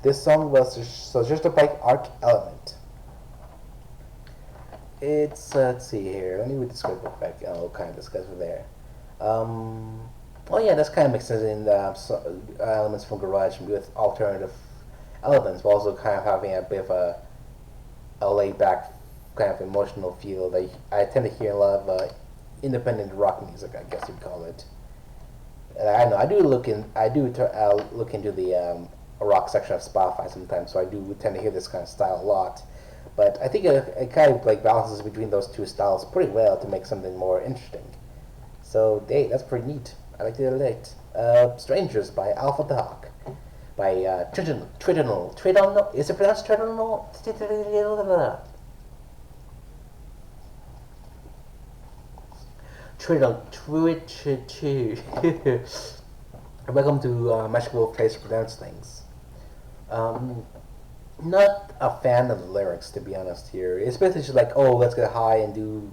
This song was suggested by Arc Element. It's, let's see here, let me read the script real quick, and I'll kind of discuss it there. Oh yeah, that's kind of mixing in elements from Garage with alternative elements, while also kind of having a bit of a laid-back kind of emotional feel that I tend to hear a lot of independent rock music, I guess you'd call it. I know I do look into the rock section of Spotify sometimes, so I do tend to hear this kind of style a lot. But I think it kind of like balances between those two styles pretty well to make something more interesting. So, hey, that's pretty neat. I like it a lot. Strangers by Alpha the Hawk. By Tritonal. Is it pronounced Tritonal? Welcome to Magical Place to Pronounce Things. Not a fan of the lyrics, to be honest here. It's basically just like, oh, let's get high and do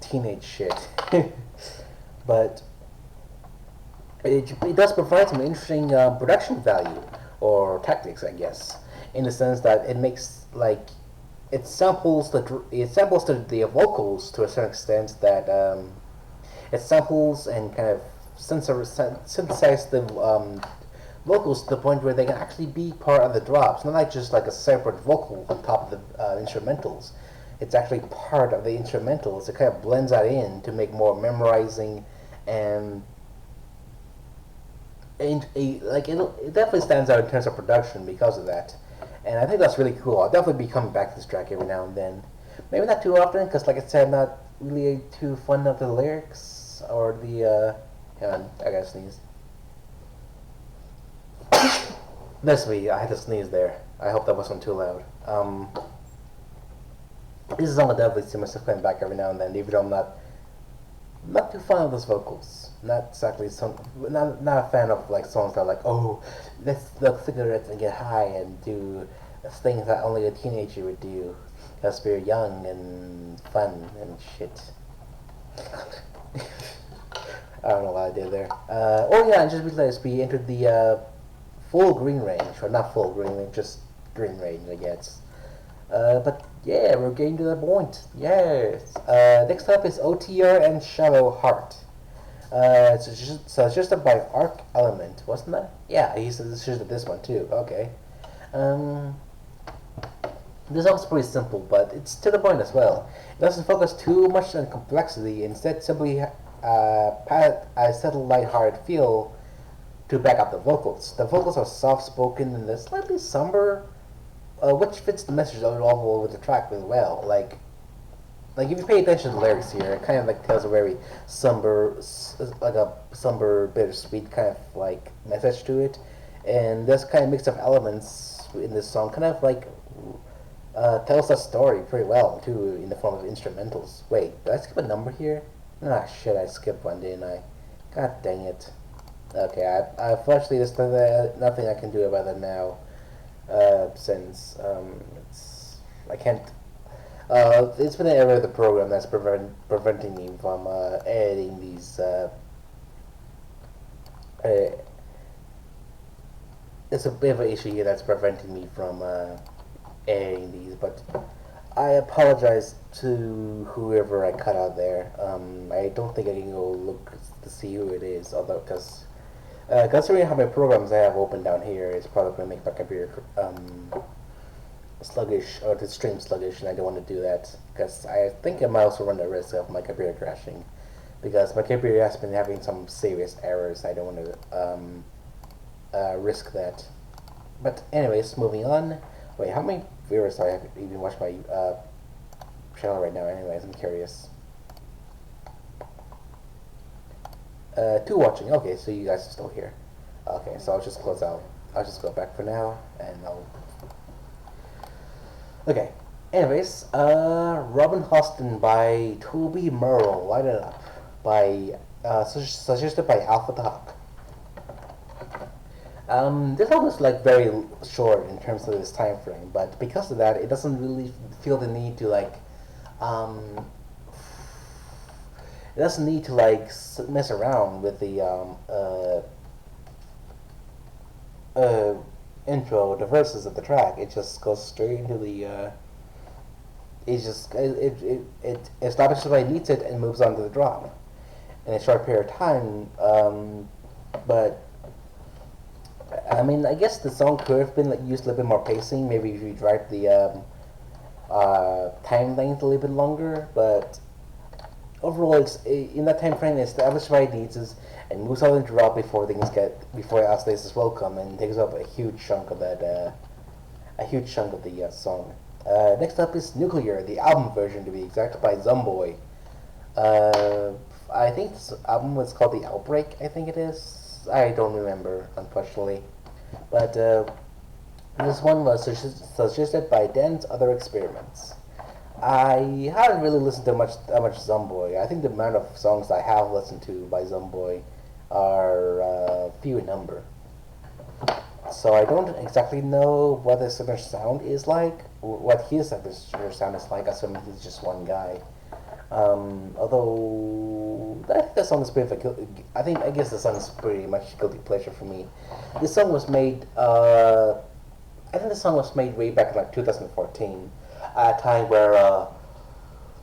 teenage shit. But it does provide some interesting production value, or tactics, I guess, in the sense that it makes, like, it samples the vocals to a certain extent that it samples and kind of synthesize the vocals to the point where they can actually be part of the drops, not like just like a separate vocal on top of the instrumentals. It's actually part of the instrumentals. It kind of blends that in to make more memorizing, and it definitely stands out in terms of production because of that. And I think that's really cool. I'll definitely be coming back to this track every now and then. Maybe not too often, because like I said, I'm not really too fond of the lyrics or the hang on, I gotta sneeze. That's me. I had to sneeze there. I hope that wasn't too loud. This is song I definitely see myself playing back every now and then, even though I'm not too fond of those vocals. Not exactly not a fan of like songs that are like, oh, let's smoke cigarettes and get high and do things that only a teenager would do, because we're young and fun and shit. I don't know what I did there. Oh yeah, and just realized we entered the full green range, or not full green range, just green range, I guess. But yeah, we're getting to the point. Yes. Next up is OTR and Shallow Heart. Suggested by Arc Element, wasn't that? Yeah, he suggested this one too. Okay. Um, this song's pretty simple, but it's to the point as well. It doesn't focus too much on complexity. Instead, simply pat a subtle, light-hearted feel to back up the vocals. The vocals are soft-spoken and they're slightly somber, which fits the message overall with the track really well. Like if you pay attention to the lyrics here, it kind of like tells a very somber, like a somber, bittersweet kind of like message to it, and this kind of mix of elements in this song kind of like tells that story pretty well too in the form of instrumentals. Wait, did I skip a number here? Ah shit, I skipped one, didn't I? God dang it. Okay, unfortunately there's nothing I can do about it now, since I can't. It's been an error of the program that's preventing me from editing these. It's a bit of an issue here that's preventing me from editing these, but I apologize to whoever I cut out there. I don't think I can go look to see who it is, although because considering how many programs I have open down here, it's probably going to make my computer sluggish, or the stream sluggish, and I don't want to do that because I think I might also run the risk of my computer crashing because my computer has been having some serious errors. I don't want to risk that. But anyways, moving on. Wait, how many viewers do I have even watch my channel right now? Anyways, I'm curious. 2 watching. Okay, so you guys are still here. Okay, so I'll just close out. I'll just go back for now, and I'll. Okay. Anyways, Robin Hostin by Toby Merle. Light It Up by suggested by Alpha the Hawk. This album is like very short in terms of this time frame, but because of that, it doesn't really feel the need to like, it doesn't need to like mess around with the intro, the verses of the track. It just goes straight into the. It establishes what it needs it and moves on to the drop in a short period of time. But I mean, I guess the song could have been like used a little bit more pacing. Maybe if you drag the time length a little bit longer. But overall, it's in that time frame. It establishes what it needs is and moves on to the drop before Outstays is welcome and takes up a huge chunk of that the song. Next up is Nuclear, the album version to be exact, by Zomboy. I think this album was called The Outbreak, I think it is. I don't remember, unfortunately. But this one was suggested by Dan's Other Experiments. I haven't really listened to much Zomboy. I think the amount of songs I have listened to by Zomboy are few in number. So I don't exactly know what the signature sound is like, what his signature sound is like, assuming he's just one guy. Although I think the song is pretty. I guess the song is pretty much guilty pleasure for me. This song was made. I think the song was made way back in like 2014, at a time where,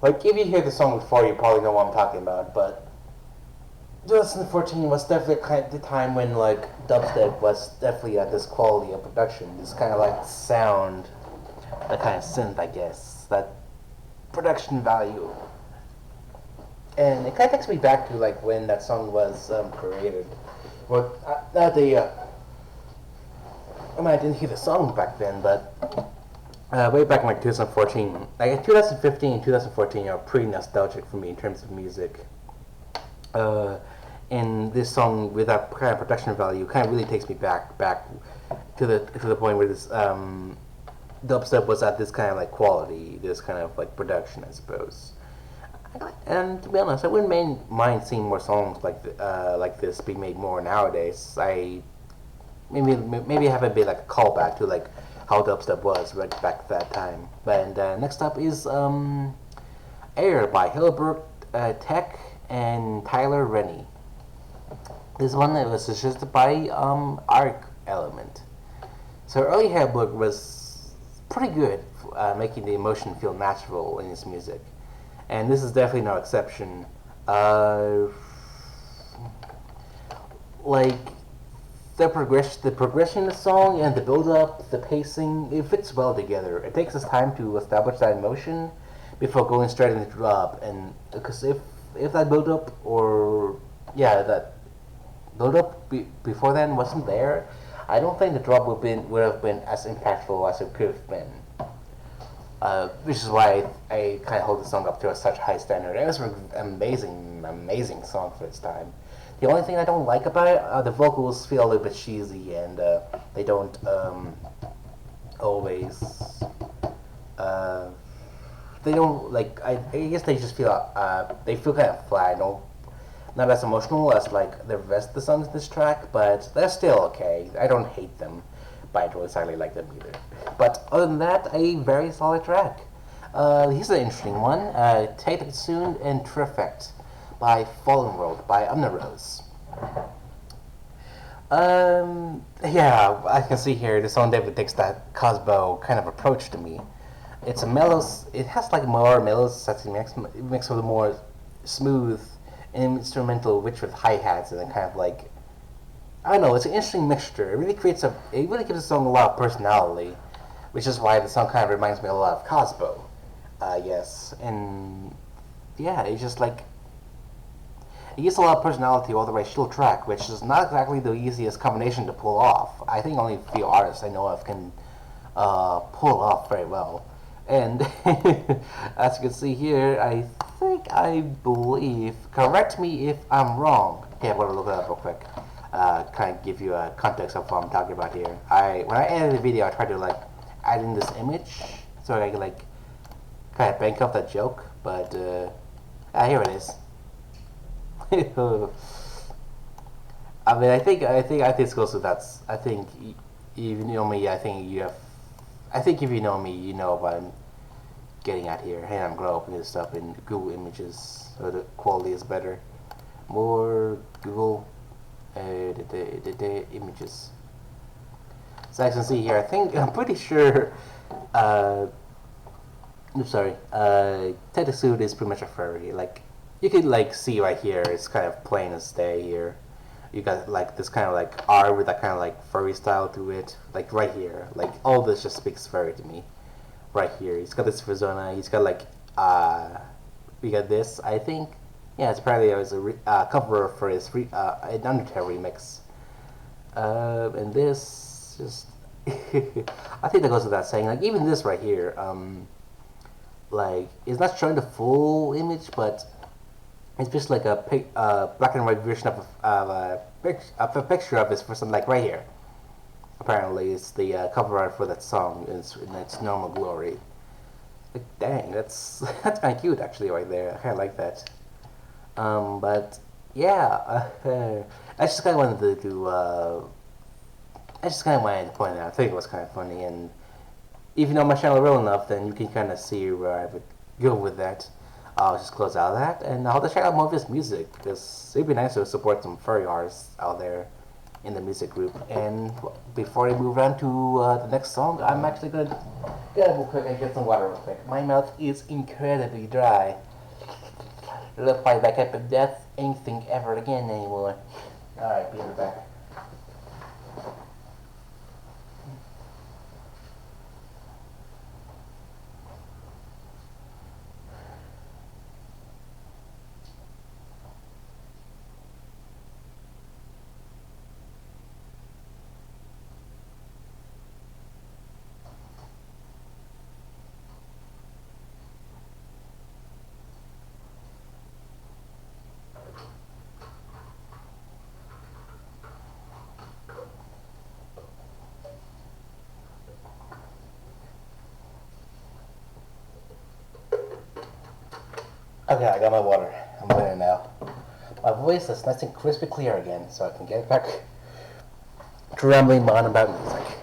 like, if you hear the song before, you probably know what I'm talking about. But 2014 was definitely kind of the time when like dubstep was definitely at this quality of production, this kind of like sound, that kind of synth, I guess, that production value. And it kind of takes me back to like when that song was created. Well, I mean, I didn't hear the song back then, but way back in like 2014, like 2015 and 2014 are pretty nostalgic for me in terms of music. And this song with that kind of production value kind of really takes me back to the point where this dubstep was at this kind of like quality, this kind of like production, I suppose. And to be honest, I wouldn't mind seeing more songs like this being made more nowadays. Maybe have a bit like a callback to like how dubstep was right back at that time. And next up is Air by Hilleberg Tech and Tyler Rennie. This one was suggested by Arc Element. So early Hilleberg was pretty good, making the emotion feel natural in his music, and this is definitely no exception. Uh, like the progression of the song and the build up, the pacing, it fits well together. It takes its time to establish that emotion before going straight into the drop, and because if that build up or yeah that build up before then wasn't there, I don't think the drop would have been as impactful as it could have been. Which is why I kind of hold the song up to such high standard. It was an amazing song for its time. The only thing I don't like about it, the vocals feel a little bit cheesy, and they don't always. Uh, they don't like. I guess they just feel they feel kind of flat. No, not as emotional as like the rest of the songs in this track, but they're still okay. I don't hate them, but I don't exactly like them either. But other than that, a very solid track. Here's an interesting one. Take It Soon and Trifect by Fallen World by Umnerose. Yeah, I can see here the song David takes that Cosbo kind of approach to me. It's a mellow, it has like more mellow sexy mix with a more smooth instrumental rich with hi-hats and then kind of like, I don't know, it's an interesting mixture. It really gives the song a lot of personality, which is why the song kind of reminds me a lot of Cosbo, yes. And yeah, it's just like, it gives a lot of personality all the way through the track, which is not exactly the easiest combination to pull off. I think only a few artists I know of can pull off very well. And as you can see here, I believe, correct me if I'm wrong. Okay, I'm going to look it up real quick. Kind of give you a context of what I'm talking about here. When I edited the video, I tried to like add in this image so I could like kind of bank up that joke, but here it is. I mean, I think this goes with that. I think you know me. I think you have. I think if you know me, you know what I'm getting at here. Hey, I'm gonna open this up in Google Images, so the quality is better. More Google the images. So as you can see here, I'm pretty sure. I'm sorry. Tetsude is pretty much a furry. Like you could like see right here, it's kind of plain as day here. You got like this kind of like R with that kind of like furry style to it. Like right here, like all this just speaks furry to me. Right here, he's got this Frizona. He's got like we got this. I think yeah, it's probably as a cover for his an Undertale remix. And this just I think that goes without saying. Like even this right here, like it's not showing the full image, but it's just like a black and white version of a picture of this person, like right here. Apparently, it's the cover art for that song in its normal glory. Like, dang, that's that's kind of cute actually, right there. I kind of like that. But yeah, I just kind of wanted I just kind of wanted to point it out. I think it was kind of funny, and if you know my channel well enough, then you can kind of see where I would go with that. I'll just close out of that, and I'll just check out more of his music, because it'd be nice to support some furry artists out there in the music group. And before I move on to the next song, I'm actually going to get up real quick and get some water real quick. My mouth is incredibly dry. Look, fight back up of death, ain't think ever again anymore. Alright, be right back. Okay, I got my water. I'm better now. My voice is nice and crispy clear again, so I can get back to rambling on about music.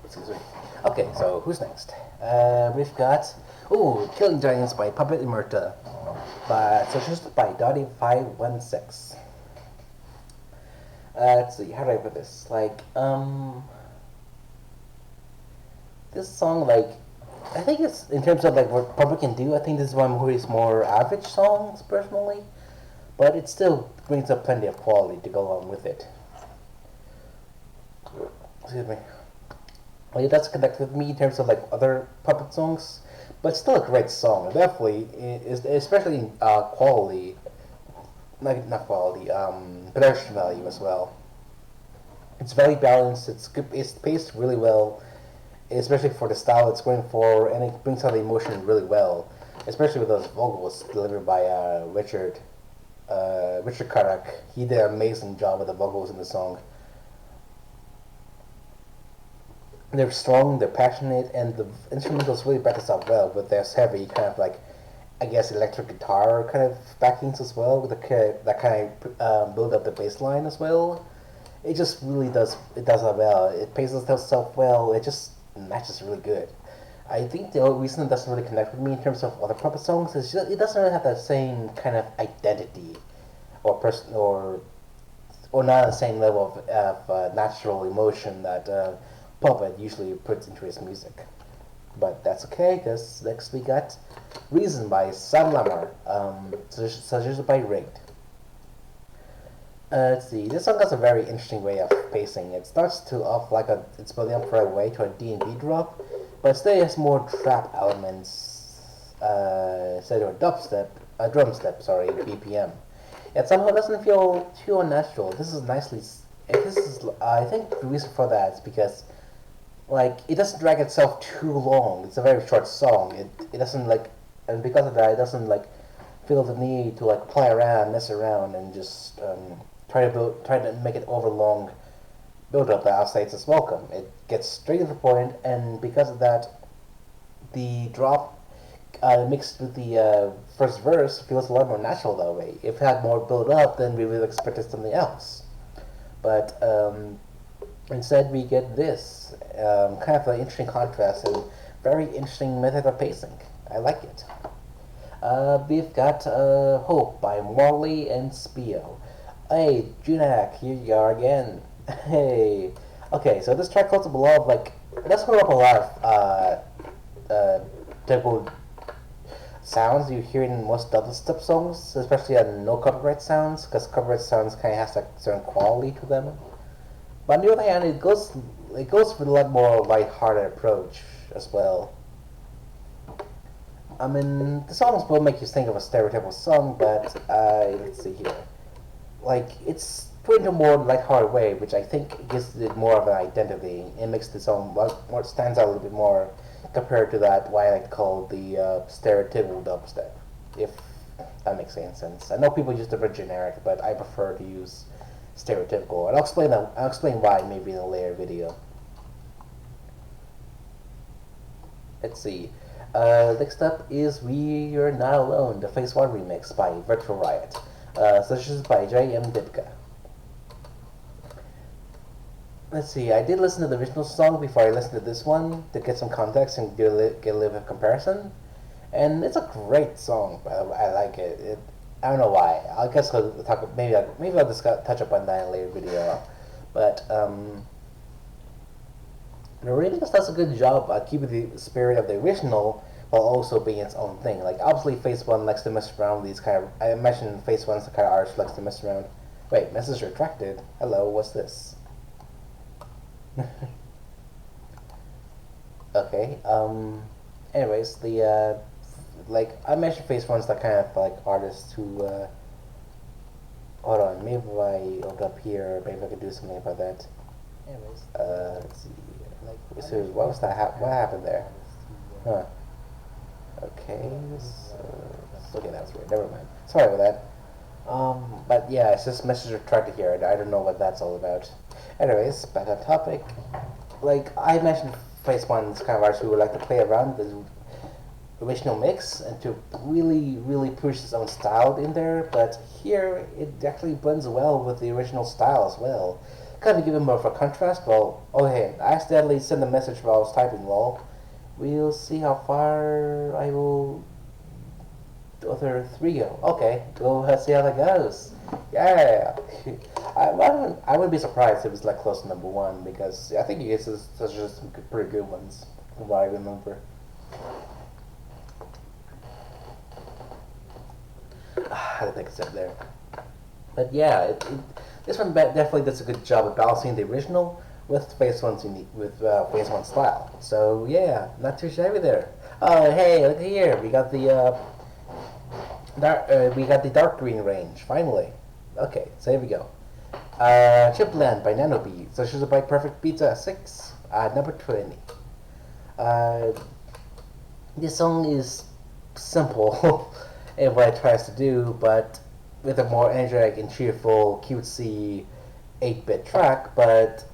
Excuse me. Okay, so who's next? We've got Killing Giants by Puppet Immorta, suggested by Dottie516. Let's see, how do I put this? Like, this song, like, I think it's in terms of like what Public can do. I think this is one of his more average songs, personally, but it still brings up plenty of quality to go along with it. Excuse me. Well, it does connect with me in terms of like other Puppet songs, but it's still a great song. Definitely, is especially in quality, like not quality, production value as well. It's very balanced. It's good. It's paced really well, especially for the style it's going for, and it brings out the emotion really well, especially with those vocals delivered by Richard Karak. He did an amazing job with the vocals in the song. They're strong, they're passionate, and the instrumentals really back us up well with this heavy kind of like, I guess, electric guitar kind of backings as well, with that kind of build up the bass line as well. It just really does that well. It paces itself well. It just matches really good. I think the only reason it doesn't really connect with me in terms of other Puppet songs is just, it doesn't really have that same kind of identity or person or not the same level of natural emotion that Puppet usually puts into his music. But that's okay, because next we got Reason by Sam Lamar, suggested by Rigged. Let's see, this song has a very interesting way of pacing. It starts to off like it's building up right away to a D&B drop, but instead it has more trap elements, instead of a drum step, sorry, BPM. It somehow doesn't feel too unnatural. I think the reason for that is because, like, it doesn't drag itself too long. It's a very short song. It doesn't like, and because of that, it doesn't like feel the need to like play around, mess around, and just try to make it overlong build up that I'll say it's welcome. It gets straight to the point, and because of that, the drop mixed with the first verse feels a lot more natural that way. If it had more build up, then we would have expected something else. But instead, we get this kind of an interesting contrast and very interesting method of pacing. I like it. We've got Hope by Morley and Spio. Hey, Junak, here you are again. Hey. Okay, so this track holds up a lot of, like, it does hold up a lot of typical sounds you hear in most dubstep songs, especially on no copyright sounds, because copyright sounds kind of has like certain quality to them. But on the other hand, it goes with a lot more light-hearted approach as well. I mean, the songs will make you think of a stereotypical song, but let's see here. Like, it's put into a more light-hearted way, which I think gives it more of an identity. It makes the song more stands out a little bit more compared to that what I like to call the stereotypical dubstep, if that makes any sense. I know people use the word generic, but I prefer to use stereotypical, and I'll explain why maybe in a later video. Let's see. Next up is We Are Not Alone, the Phase 1 remix by Virtual Riot, suggested by J.M. Dipka. Let's see, I did listen to the original song before I listened to this one to get some context and get a little bit of comparison. And it's a great song, I like it. I don't know why. I guess I'll talk. Maybe I'll just touch up on that in a later video. But the remix does a good job at keeping the spirit of the original while also being its own thing. Like, obviously, Phase 1 likes to mess around with these kind of. I mentioned Phase 1's the kind of artist likes to mess around. Wait, message retracted. Hello, what's this? Okay. Anyways, the like I mentioned, Phase 1's that kind of like artist who. Hold on, maybe if I open up here, maybe I could do something about that. Anyways, let's see. So what was that? What happened there? Huh. Okay. Okay, that's weird. Never mind. Sorry about that. But yeah, it's just message retracted here. I don't know what that's all about. Anyways, back on topic. Like I mentioned, Phase 1's kind of artist who would like to play around the original mix and to really push his own style in there. But here, it actually blends well with the original style as well. Kind of give him more of a contrast. Well, oh hey, I accidentally sent a message while I was typing. Lol. We'll see how far I will. The other 3 go. Okay, go see how that goes. Yeah. I wouldn't be surprised if it's like close to number 1 because I think he gets some pretty good ones. what I remember. I think it's up there. But yeah, this one definitely does a good job of balancing the original with Phase One's unique with Phase One style. So yeah, not too shabby there. Oh hey, look here, we got the dark green range finally. Okay, so here we go. Chipland by Nanobeat. So she's by Perfect Pizza 6 at number 20. Uh, this song is simple in what it tries to do, but with a more energetic and cheerful, cutesy 8-bit track. But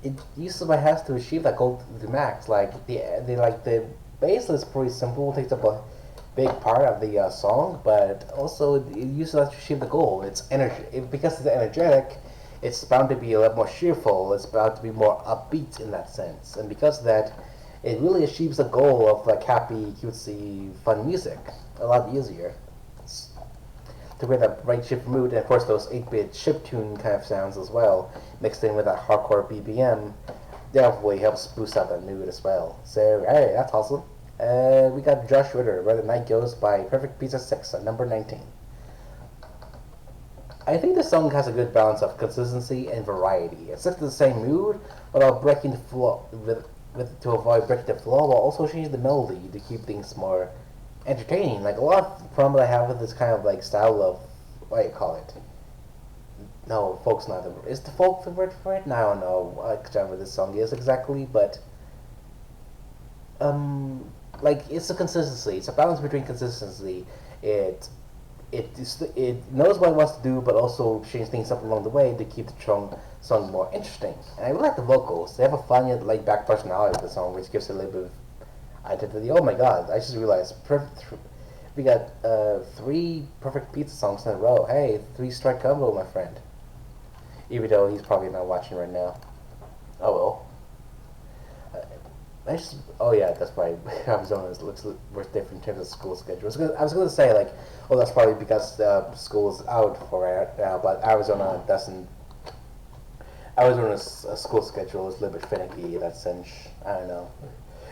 it uses my has to achieve that goal to the max. Like the bass is pretty simple, takes up a big part of the song, but also it uses that to achieve the goal. It's energy because it's energetic. It's bound to be a lot more cheerful. It's bound to be more upbeat in that sense, and because of that, it really achieves the goal of like happy, cutesy, fun music a lot easier. It's to create that right chip mood, and of course those 8-bit chiptune kind of sounds as well, mixed in with that hardcore BPM, definitely helps boost out that mood as well. So hey, that's awesome. We got Josh Ritter, Where the Night Goes by Perfect Pizza 6 at number 19. I think the song has a good balance of consistency and variety. It sticks to the same mood without breaking the flow, to avoid breaking the flow, while also changing the melody to keep things more entertaining. Like a lot of the problem I have with this kind of like style of what do you call it? No, folk's not the word. Is the folk the word for it? No, I don't know what this song is exactly, but like it's a consistency. It's a balance between consistency. It knows what it wants to do, but also change things up along the way to keep the song more interesting. And I really like the vocals. They have a fun yet laid back personality to the song, which gives it a little bit of identity. Oh my god! I just realized we got 3 Perfect Pizza songs in a row. Hey, 3-strike combo, my friend. Even though he's probably not watching right now. Oh well. Oh yeah, that's why Arizona looks different in terms of school schedule. I was gonna say like, oh that's probably because school's out for right now, but Arizona doesn't. Arizona's school schedule is a little bit finicky in that sense. I don't know.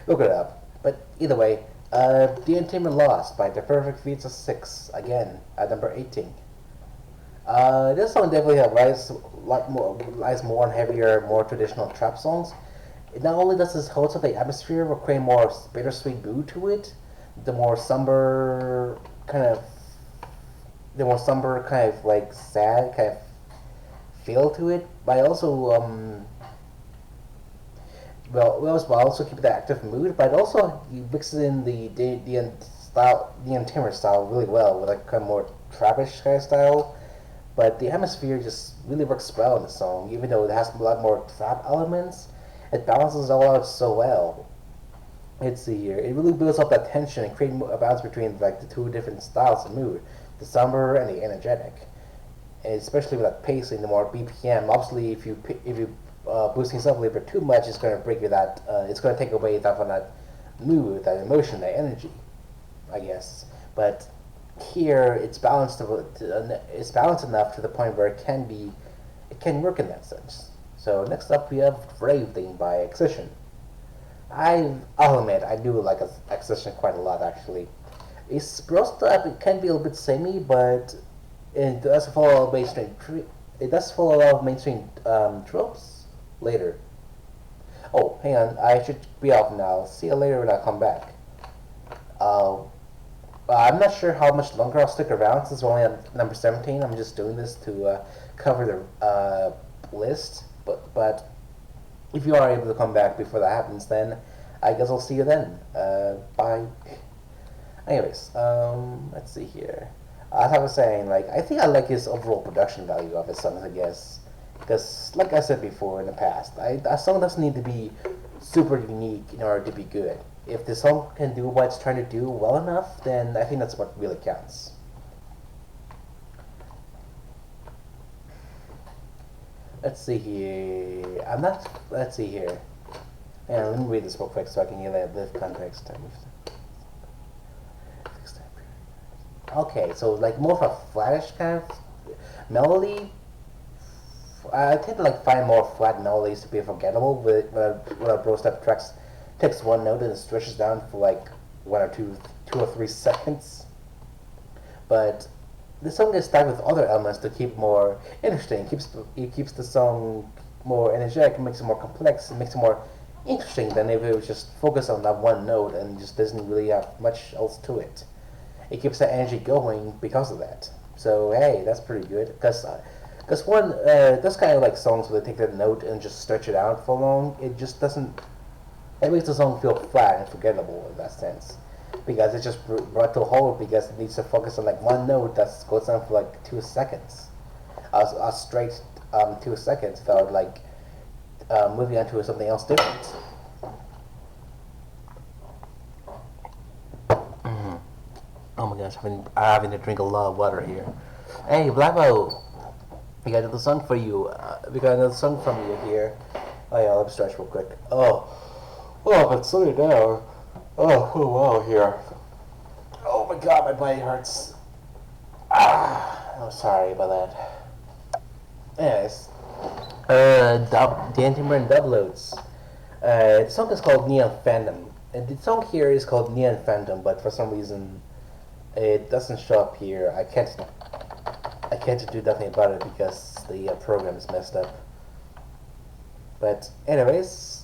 Look it up. But either way, The Untamed Lost by The Perfect Pizza 6 again at number 18. This song definitely lies more on heavier, more traditional trap songs. It not only does this hold up the atmosphere, but create more bittersweet mood to it, the more somber kind of, like sad kind of feel to it. But also, well, also keep the active mood, but also you mix in the Untamed style really well with like kind of more trappish kind of style. But the atmosphere just really works well in the song, even though it has a lot more trap elements. It balances it all out so well. It really builds up that tension and creates a balance between like the two different styles of mood, the somber and the energetic. And especially with that pacing, the more BPM. Obviously, if you boost things up a little bit too much, it's going to break you that. It's going to take away that from that mood, that emotion, that energy, I guess. But here, it's balanced. It's balanced enough to the point where it can work in that sense. So next up we have Brave Thing by Excision. I'll admit I do like Excision quite a lot actually. It's supposed to it can be a little bit samey, but it does follow mainstream. It does follow a lot of mainstream tropes later. Oh, hang on, I should be off now. See you later when I come back. I'm not sure how much longer I'll stick around since we're only at number 17. I'm just doing this to cover the list. But if you are able to come back before that happens, then I guess I'll see you then. Bye. Anyways, let's see here. As I was saying, like I think I like his overall production value of his songs, I guess, because like I said before in the past, a song doesn't need to be super unique in order to be good. If the song can do what it's trying to do well enough, then I think that's what really counts. Let's see here. Let's see here. And let me read this real quick so I can get a bit of context. Okay, so like more of a flattish kind of melody. I tend to like find more flat melodies to be forgettable. When a bro step tracks takes one note and stretches down for like 2 or 3 seconds. But the song is stacked with other elements to keep it more interesting. It keeps the song more energetic, makes it more complex, it makes it more interesting than if it was just focused on that one note and just doesn't really have much else to it. It keeps that energy going because of that. So hey, that's pretty good. Because those kind of like songs where they take that note and just stretch it out for long, it just doesn't. It makes the song feel flat and forgettable in that sense, because it's just brought to a halt because it needs to focus on like one note that goes on for like 2 seconds, a straight 2 seconds without like moving on to something else different. Oh my gosh, I'm having to drink a lot of water here. Hey, Blabo, we got another song for you. We got another song from you here. Oh yeah, let me stretch real quick. It's sunny now. Oh wow here. Oh my god, my body hurts. I'm sorry about that. Anyways, Dan Timber and Dubloads. The song is called Neon Phantom. And the song here is called Neon Phantom, but for some reason it doesn't show up here. I can't do nothing about it because the program is messed up. But anyways,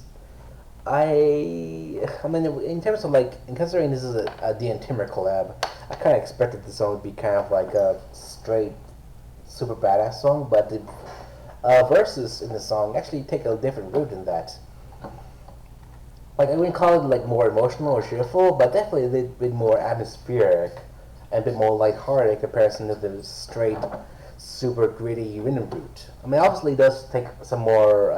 I mean, in terms of like, considering this is a Dan Timber collab, I kind of expected the song to be kind of like a straight, super badass song, but the verses in the song actually take a different route than that. Like, I wouldn't call it like more emotional or cheerful, but definitely a bit more atmospheric and a bit more lighthearted in comparison to the straight, super gritty rhythm route. I mean, obviously it does take some more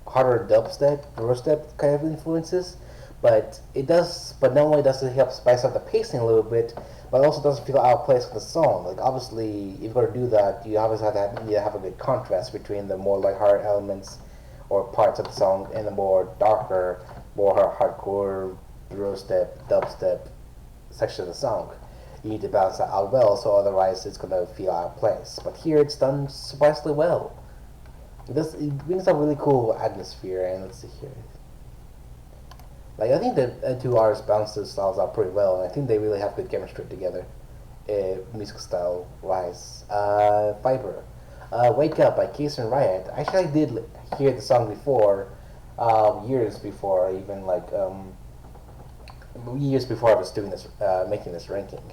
harder dubstep, step kind of influences, but it does. But not only does it help spice up the pacing a little bit, but it also doesn't feel out of place with the song. Like, obviously, if you're going to do that, you obviously need to have a good contrast between the more lighthearted elements or parts of the song and the more darker, more hardcore step, dubstep section of the song. You need to balance that out well, so otherwise it's going to feel out of place. But here it's done surprisingly well. It brings a really cool atmosphere, and let's see here. Like, I think the two artists balance their styles out pretty well, and I think they really have good chemistry together, music style wise. Fiber, Wake Up by Case and Riot. Actually, I did hear the song before, years before, even like years before I was doing this, making this ranking.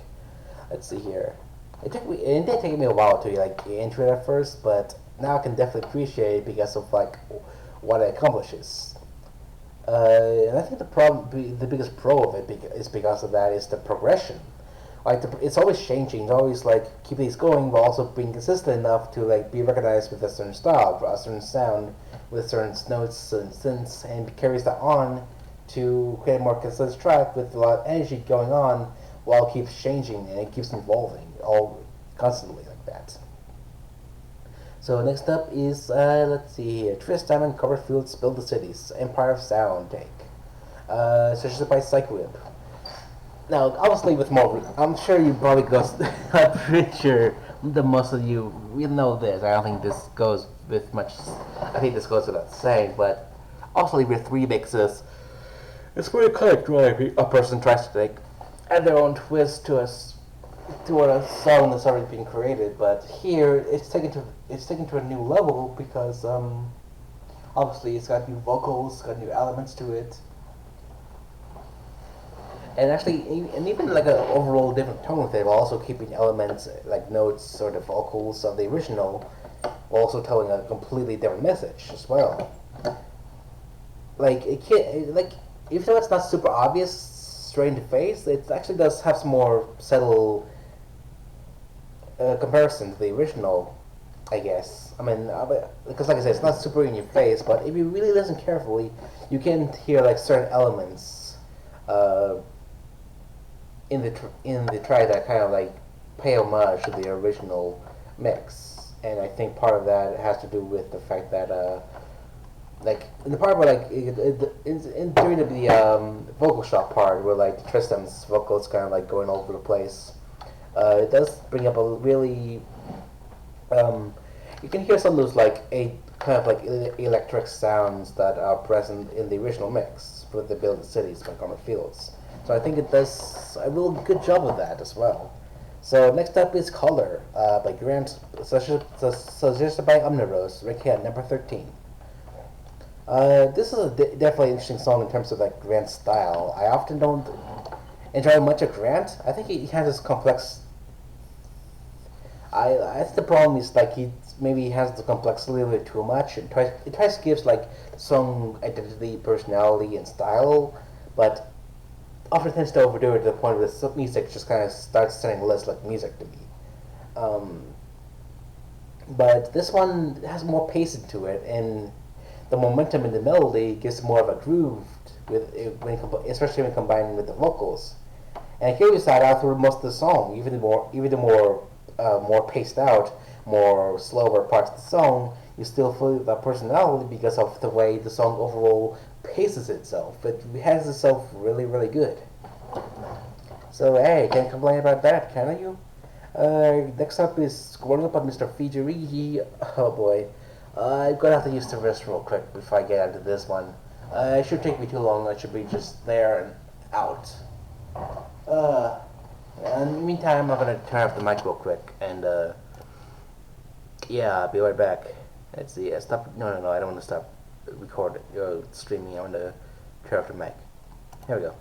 Let's see here. It did take me a while to like get into it at first, but now I can definitely appreciate it because of like what it accomplishes. And I think the biggest pro of it is because of that is the progression. Like it's always changing. It's always like keep these going, but also being consistent enough to like be recognized with a certain style, a certain sound, with certain notes and synths, and carries that on to create a more consistent track with a lot of energy going on, while it keeps changing and it keeps evolving all constantly like that. So next up is let's see here, Tristan and Copperfield's Build the Cities, Empire of Sound take, suggested by Psychwhip. Now, obviously, with more, I'm sure you probably goes. I'm pretty sure the most of you will know this. I don't think this goes with much. I think this goes without saying, but obviously, with remixes, it's very characteristic. A person tries to take add their own twist to a song that's already been created, but here it's taken to a new level because obviously it's got new vocals, got new elements to it. And actually, and even like an overall different tone with it, while also keeping elements like notes or the vocals of the original, while also telling a completely different message as well. Like it can't, like even though it's not super obvious straight in the face, it actually does have some more subtle comparison to the original, I guess. I mean, because like I said, it's not super in your face, but if you really listen carefully, you can hear like certain elements. In the track that kind of like pay homage to the original mix, and I think part of that has to do with the fact that like in the part where like during the vocal shot part where like Tristan's vocals kind of like going all over the place, it does bring up a really You can hear some of those like a kind of like electric sounds that are present in the original mix for the Build the Cities by Garnet Fields. So I think it does a real good job of that as well. So next up is Color by Grant, suggested by Omnirose, Rick Hand, number 13. This is a definitely interesting song in terms of like Grant's style. I often don't enjoy much of Grant. I think he has this complex. I think the problem is like he maybe has the complexity a little bit too much. It tries to give like song identity, personality, and style, but often tends to overdo it to the point where the music just kind of starts sounding less like music to me. Um, but this one has more pace into it, and the momentum in the melody gives more of a groove especially when combined with the vocals. And it carries that out through most of the song, even the more paced out, more slower parts of the song. You still feel the personality because of the way the song overall paces itself. It has itself really, really good. So hey, can't complain about that, can you? Next up is Growing Up on Mr. Fijirigi. Oh boy. I'm gonna have to use the rest real quick before I get into this one. It should take me too long. I should be just there and out. Uh, in the meantime, I'm gonna turn off the mic real quick and yeah, I'll be right back. Let's see. Stop. No, no, no. I don't want to stop recording, streaming. I want to turn off the mic. Here we go.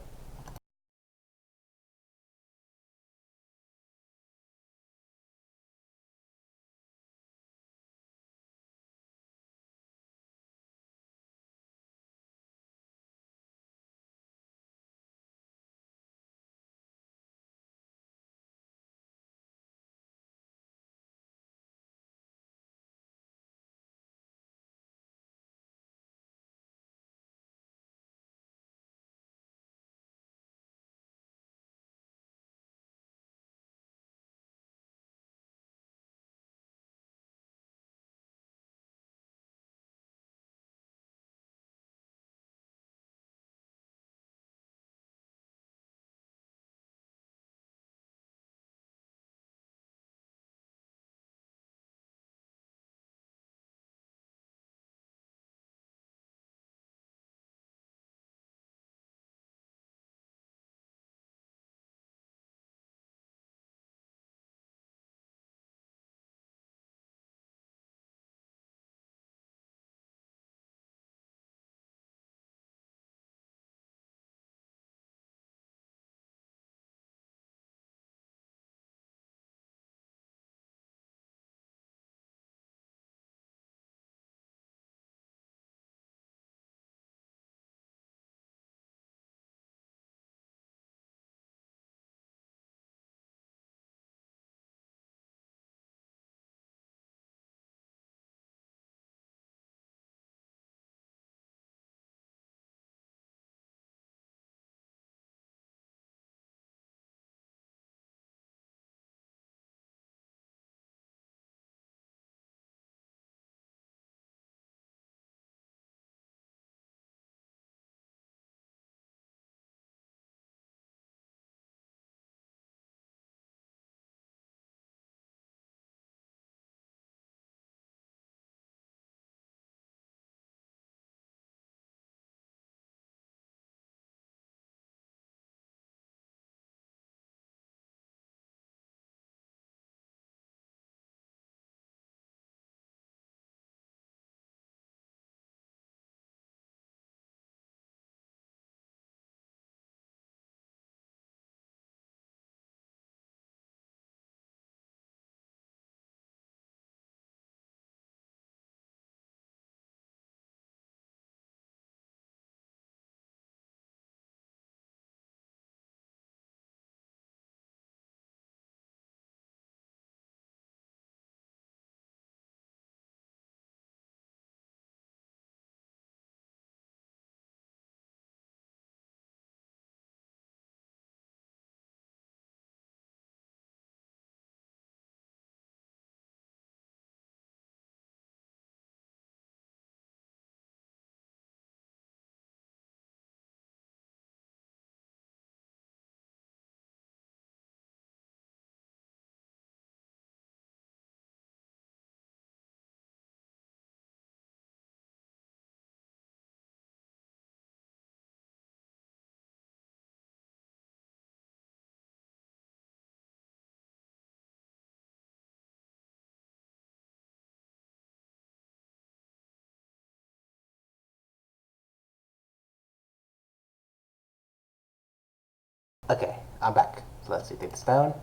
Okay, I'm back. So let's see, take this down.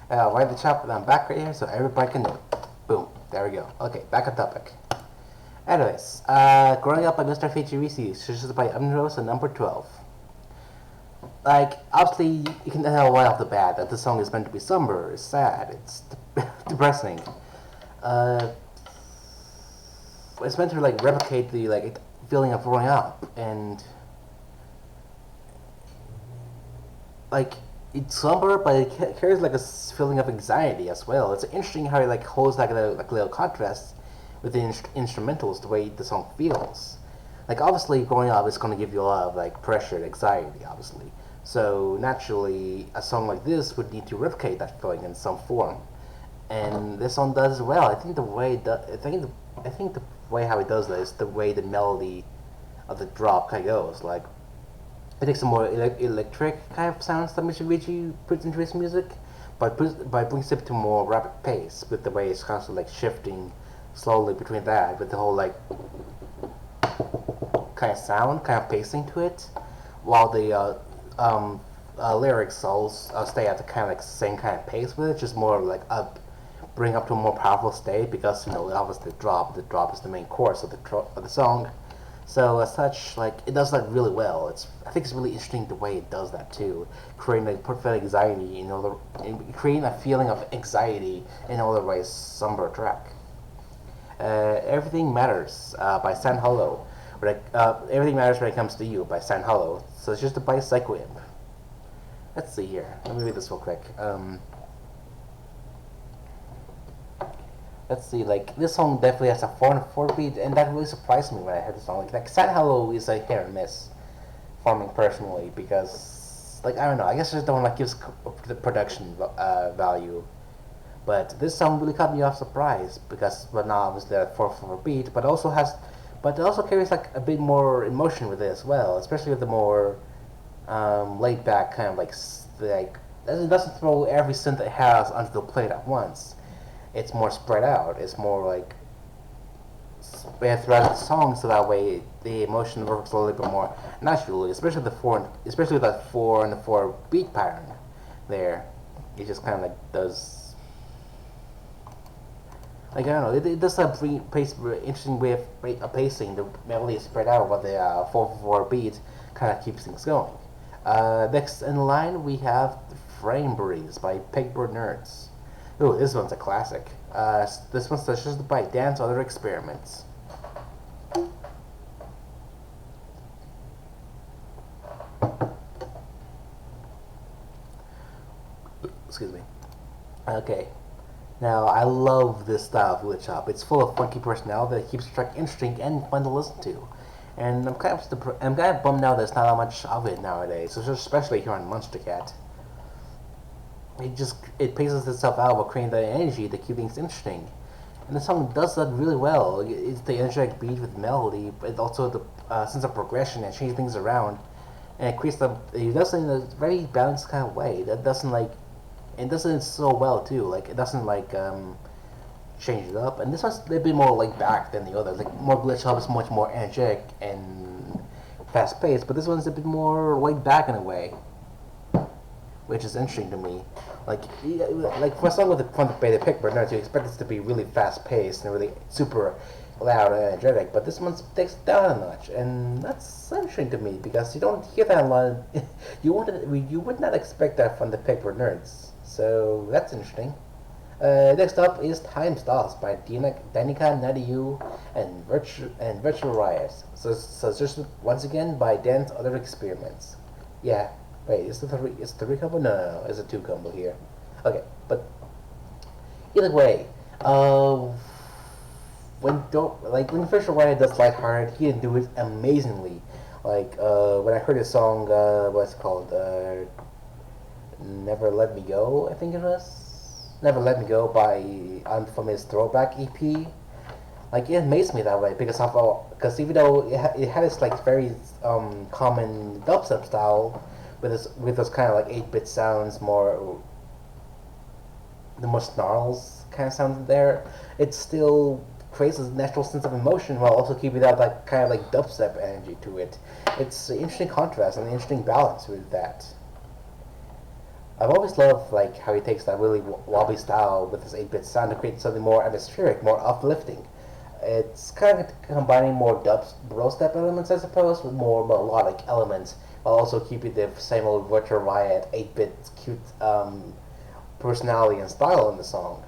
Right at the top, and I'm back right here so everybody can know. Boom, there we go. Okay, back on topic. Anyways, growing up by Mr. Fujirisi, suggested by Amrose and number 12. Like, obviously, you can tell right off the bat that the song is meant to be somber, it's sad, it's depressing. Uh, it's meant to like replicate the like feeling of growing up, and like it's somber, but it carries like a feeling of anxiety as well. It's interesting how it like holds like a little contrast with the instrumentals, the way the song feels. Like obviously, growing up is going to give you a lot of like pressure and anxiety, obviously. So naturally, a song like this would need to replicate that feeling in some form, and this song does as well. I think the way I think the way how it does this, the way the melody of the drop kind of goes, like it takes some more electric kind of sounds that Mitsubishi puts into his music, but brings it to a more rapid pace with the way it's constantly like shifting slowly between that with the whole like kind of sound, kind of pacing to it, while the lyrics all stay at the kind of like same kind of pace with it, just more like up, bring up to a more powerful state because obviously the drop is the main chorus of the song. So as such, like it does that really well. I think it's really interesting the way it does that too, creating like perfect anxiety, creating a feeling of anxiety in otherwise somber track. Everything Matters by San Hollow. Everything Matters When It Comes to You by San Hollow. So it's just by Psycho Imp. Let's see here. Let me read this real quick. Let's see, like this song definitely has a 4/4 beat, and that really surprised me when I heard the song. Like Sad Hello is a hit or miss for me personally because, like, I don't know. I guess I just don't like gives the production value, but this song really caught me off surprise because, well, now obviously a 4/4 beat, but it also carries like a bit more emotion with it as well, especially with the more laid back kind of like it doesn't throw every synth it has onto the plate at once. It's more spread out. It's more like spread throughout the song, so that way the emotion works a little bit more naturally. Especially with that 4/4 beat pattern there. It just kind of like does. Like I don't know, it does have interesting way of pacing. The melody is spread out, but the 4/4 beat kind of keeps things going. Next in line we have Frame Breeze by Pigbird Nerds. Ooh, this one's a classic. This one's suggested by Dance Other Experiments. Excuse me. Okay. Now, I love this style of glitch hop. It's full of funky personality that keeps the track interesting and fun to listen to. And I'm kind of bummed out there's not that much of it nowadays, especially here on Monstercat. It paces itself out while creating the energy to keep things interesting, and the song does that really well. It's the energetic beat with melody, but also the sense of progression and changing things around, and it does it in a very balanced kind of way. That doesn't like it does it so well too. Like it doesn't like change it up, and this one's a bit more laid back than the others. Like more glitch hop is much more energetic and fast paced, but this one's a bit more laid back in a way, which is interesting to me. Like for a song from the Pigbird Nerds, you expect this to be really fast paced and really super loud and energetic, but this one takes it down a notch, and that's interesting to me because you don't hear that a lot. You would not expect that from the Pigbird Nerds, so that's interesting. Next up is Time Stops by Danica Nadiu and Virtual Riot. So just once again by Dance Other Experiments. Yeah. Wait, is it three combo? No, it's a 2 combo here. Okay, but either way, when Fisher White does Lighthearted, he didn't do it amazingly. Like when I heard his song, what's it called? Never Let Me Go, I think it was. Never Let Me Go from his Throwback EP. Like it amazed me that way because even though it had its like very common dubstep style, with those kind of like 8-bit sounds, the more snarls kind of sounds there, it still creates a natural sense of emotion while also keeping that kind of like dubstep energy to it. It's an interesting contrast and an interesting balance with that. I've always loved like how he takes that really wobbly style with his 8-bit sound to create something more atmospheric, more uplifting. It's kind of combining more bro step elements, I suppose, with more melodic elements, while also keeping the same old Virtual Riot 8-bit cute personality and style in the song,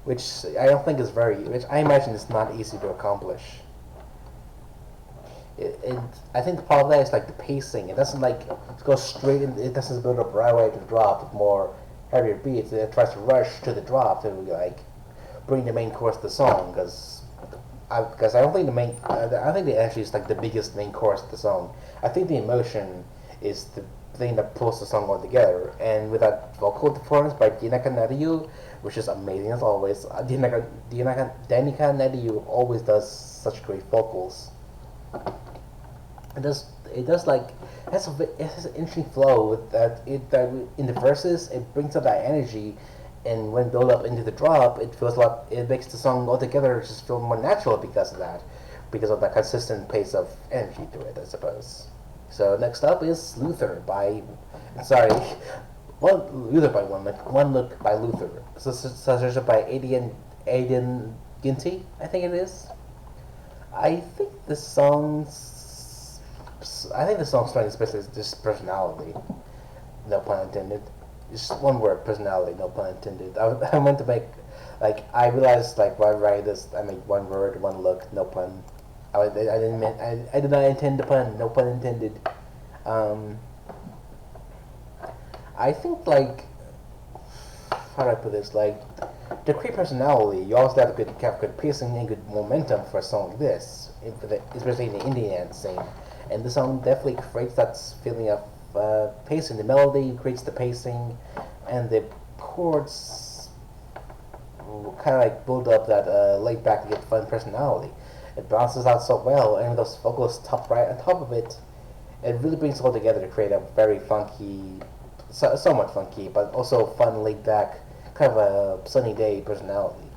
which I don't think is which I imagine is not easy to accomplish. It, I think the problem there is like the pacing. It doesn't like go straight in. It doesn't build up right away to the drop with more heavier beats. It tries to rush to the drop to like bring the main chorus of the song because I don't think the main I think the energy is like the biggest main chorus of the song. I think the emotion is the thing that pulls the song all together. And with that vocal performance by Dinaka Nadiu, which is amazing as always, Danica Nadiu always does such great vocals. It does. It does like it has an interesting flow with that. In the verses it brings up that energy, and when build up into the drop, it feels like it makes the song altogether just feel more natural because of that consistent pace of energy to it, I suppose. So next up is Luther by, sorry, one look by Luther. Suggested by Aiden Ginty, I think it is. I think the song's strength especially is just personality. No pun intended. Just one word, personality. No pun intended. I meant to make, like, I realized like while I write this, I make one word, one look, no pun. I did not intend the pun. No pun intended. Um, I think like how do I put this? Like to create personality, you also have to have good pacing and good momentum for a song like this, especially in the indie dance scene. And the song definitely creates that feeling of pacing. The melody creates the pacing, and the chords kind of like build up that laid back, yet fun personality. It balances out so well, and with those vocals top right on top of it, it really brings it all together to create a very funky, somewhat funky, but also fun, laid back, kind of a sunny day personality.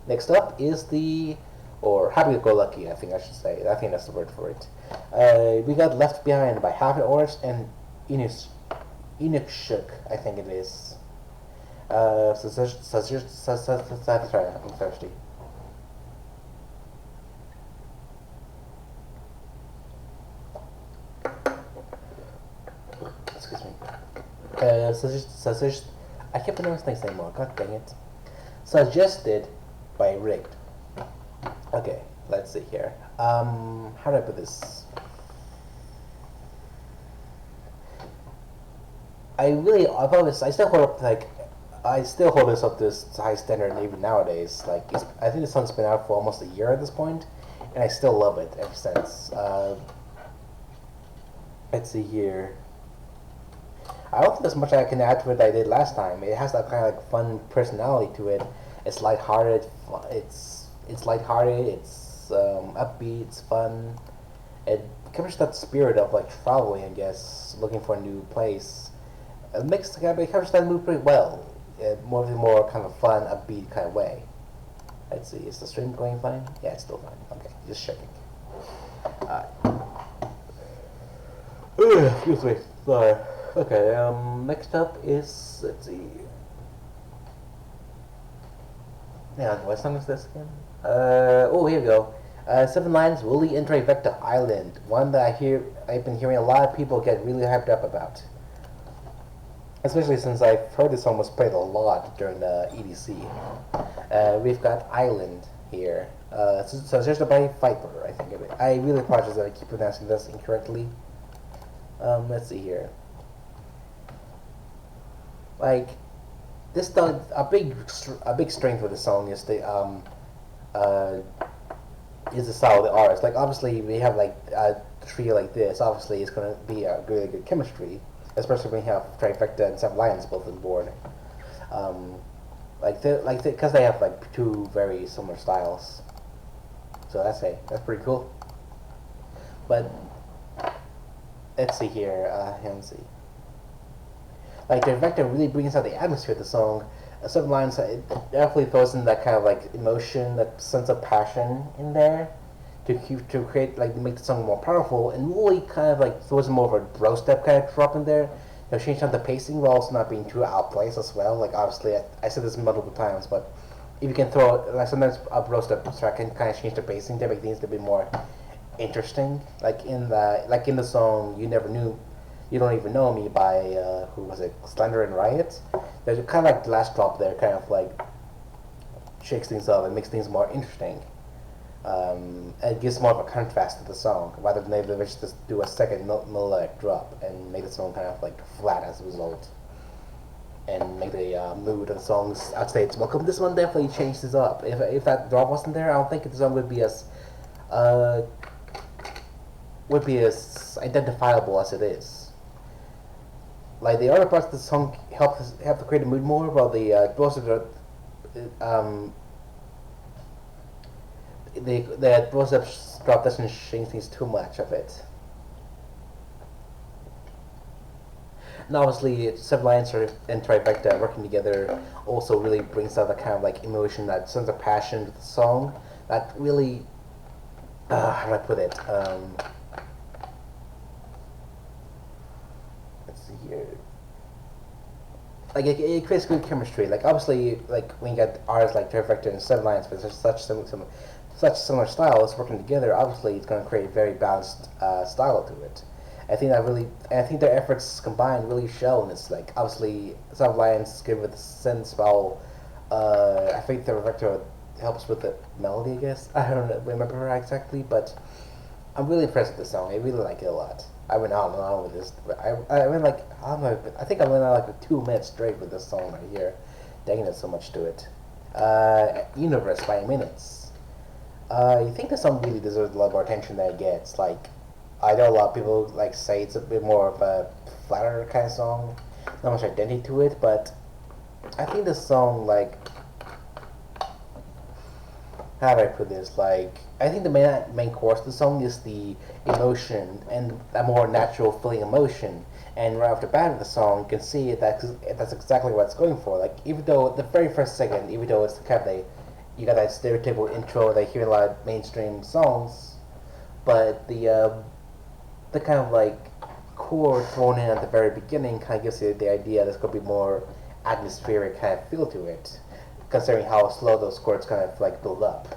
Next up is or happy-go-lucky, I think I should say. I think that's the word for it. We got Left Behind by Happy Orange and Inukshuk, I think it is. Sorry, I'm thirsty. Excuse me. I can't pronounce things anymore. God dang it. Suggested by Rigged. Okay, let's see here. How do I put this? I still hold up this up to this high standard even nowadays. Like, I think the song's been out for almost a year at this point, and I still love it ever since. Let's see here. I don't think there's much I can add to it that I did last time. It has that kind of like fun personality to it. It's lighthearted. It's lighthearted. It's upbeat. It's fun. It captures that spirit of like traveling, I guess, looking for a new place. It captures that mood pretty well. More kind of fun, upbeat kind of way. Let's see. Is the stream going fine? Yeah, it's still fine. Okay, just checking. Excuse me. Sorry. Okay, next up is, let's see. Yeah, what song is this again? Here we go. 7 Lions, Woolly and Trifecta Island. One that I've been hearing a lot of people get really hyped up about. Especially since I've heard this song was played a lot during the EDC. We've got Island here. Suggested by Viper, I think of it. I really apologize that I keep pronouncing this incorrectly. Let's see here. Like this, a big strength with the song is the style of the artist. Like obviously we have like a trio like this. Obviously it's gonna be a really good chemistry, especially when you have Trifecta and 7 Lions both on board. Because they have like two very similar styles. So that's pretty cool. But let's see here. Let's see. Like the Vector really brings out the atmosphere of the song. 7 Lions, it definitely throws in that kind of like emotion, that sense of passion in there to create, like, to make the song more powerful, and really kind of like throws more of a bro step kind of drop in there They've changed up the pacing while also not being too outplaced as well. Like obviously, I said this multiple times, but if you can throw like sometimes uploads the track can kind of change the pacing to make things a bit more interesting. Like in the song "You Never Knew," "You Don't Even Know Me" by who was it? Slender and Riot. There's kind of like the last drop there, kind of like shakes things up and makes things more interesting. And it gives more of a contrast to the song rather than they just do a second melodic drop and make the song kind of like flat as a result and make the mood of the songs. I'd say it's welcome. This one definitely changes this up. If that drop wasn't there, I don't think the song uh, would be as identifiable as it is. Like the other parts of the song help to create a mood more, while the most of the the Rosep drop doesn't change things too much of it. And obviously, Seven Lions and Trifecta working together also really brings out the kind of like emotion, that sense of passion to the song that really, how do I put it? Let's see here. Like it creates good chemistry. Like obviously, like when you get artists like Trifecta and Seven Lions, but there's such similar styles working together, obviously it's going to create a very balanced style to it. I think their efforts combined really show in this. Like obviously, some Lions give it the sense, while I think the Rector helps with the melody. I guess I don't remember exactly, but I'm really impressed with this song. I really like it a lot. I went on and on with this. I went like I think I went on like 2 minutes straight with this song right here. Dang, there's so much to it. Universe by Minutes. I think the song really deserves a lot more attention than it gets. Like, I know a lot of people like say it's a bit more of a flatter kind of song, not much identity to it, but I think this song, like, how do I put this? Like, I think the main chorus of the song is the emotion and a more natural feeling emotion. And right off the bat of the song, you can see that's exactly what it's going for. Like, even though the very first second, even though it's kind of you got that stereotypical intro that you hear in a lot of mainstream songs, but the kind of like chord thrown in at the very beginning kind of gives you the idea there's going to be more atmospheric kind of feel to it, considering how slow those chords kind of like build up.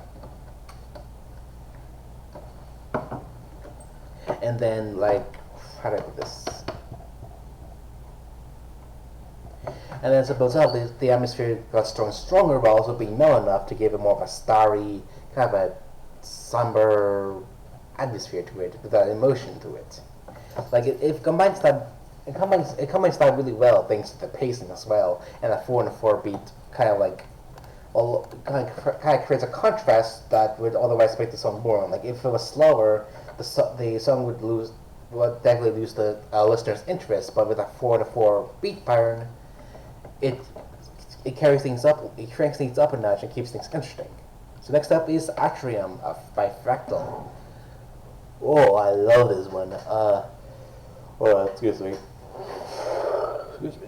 And then like, how do I put this? And then as it builds up, the atmosphere got stronger, while also being mellow enough to give it more of a starry, kind of a somber atmosphere to it, with that emotion to it. Like it combines that really well thanks to the pacing as well, and a 4/4 beat kind of like, well, kind of creates a contrast that would otherwise make the song boring. Like if it was slower, the song would definitely lose the listener's interest. But with a 4/4 beat pattern, it carries things up, it cranks things up a notch and keeps things interesting. So next up is Atrium by Fractal. Oh, I love this one. Excuse me. Excuse me.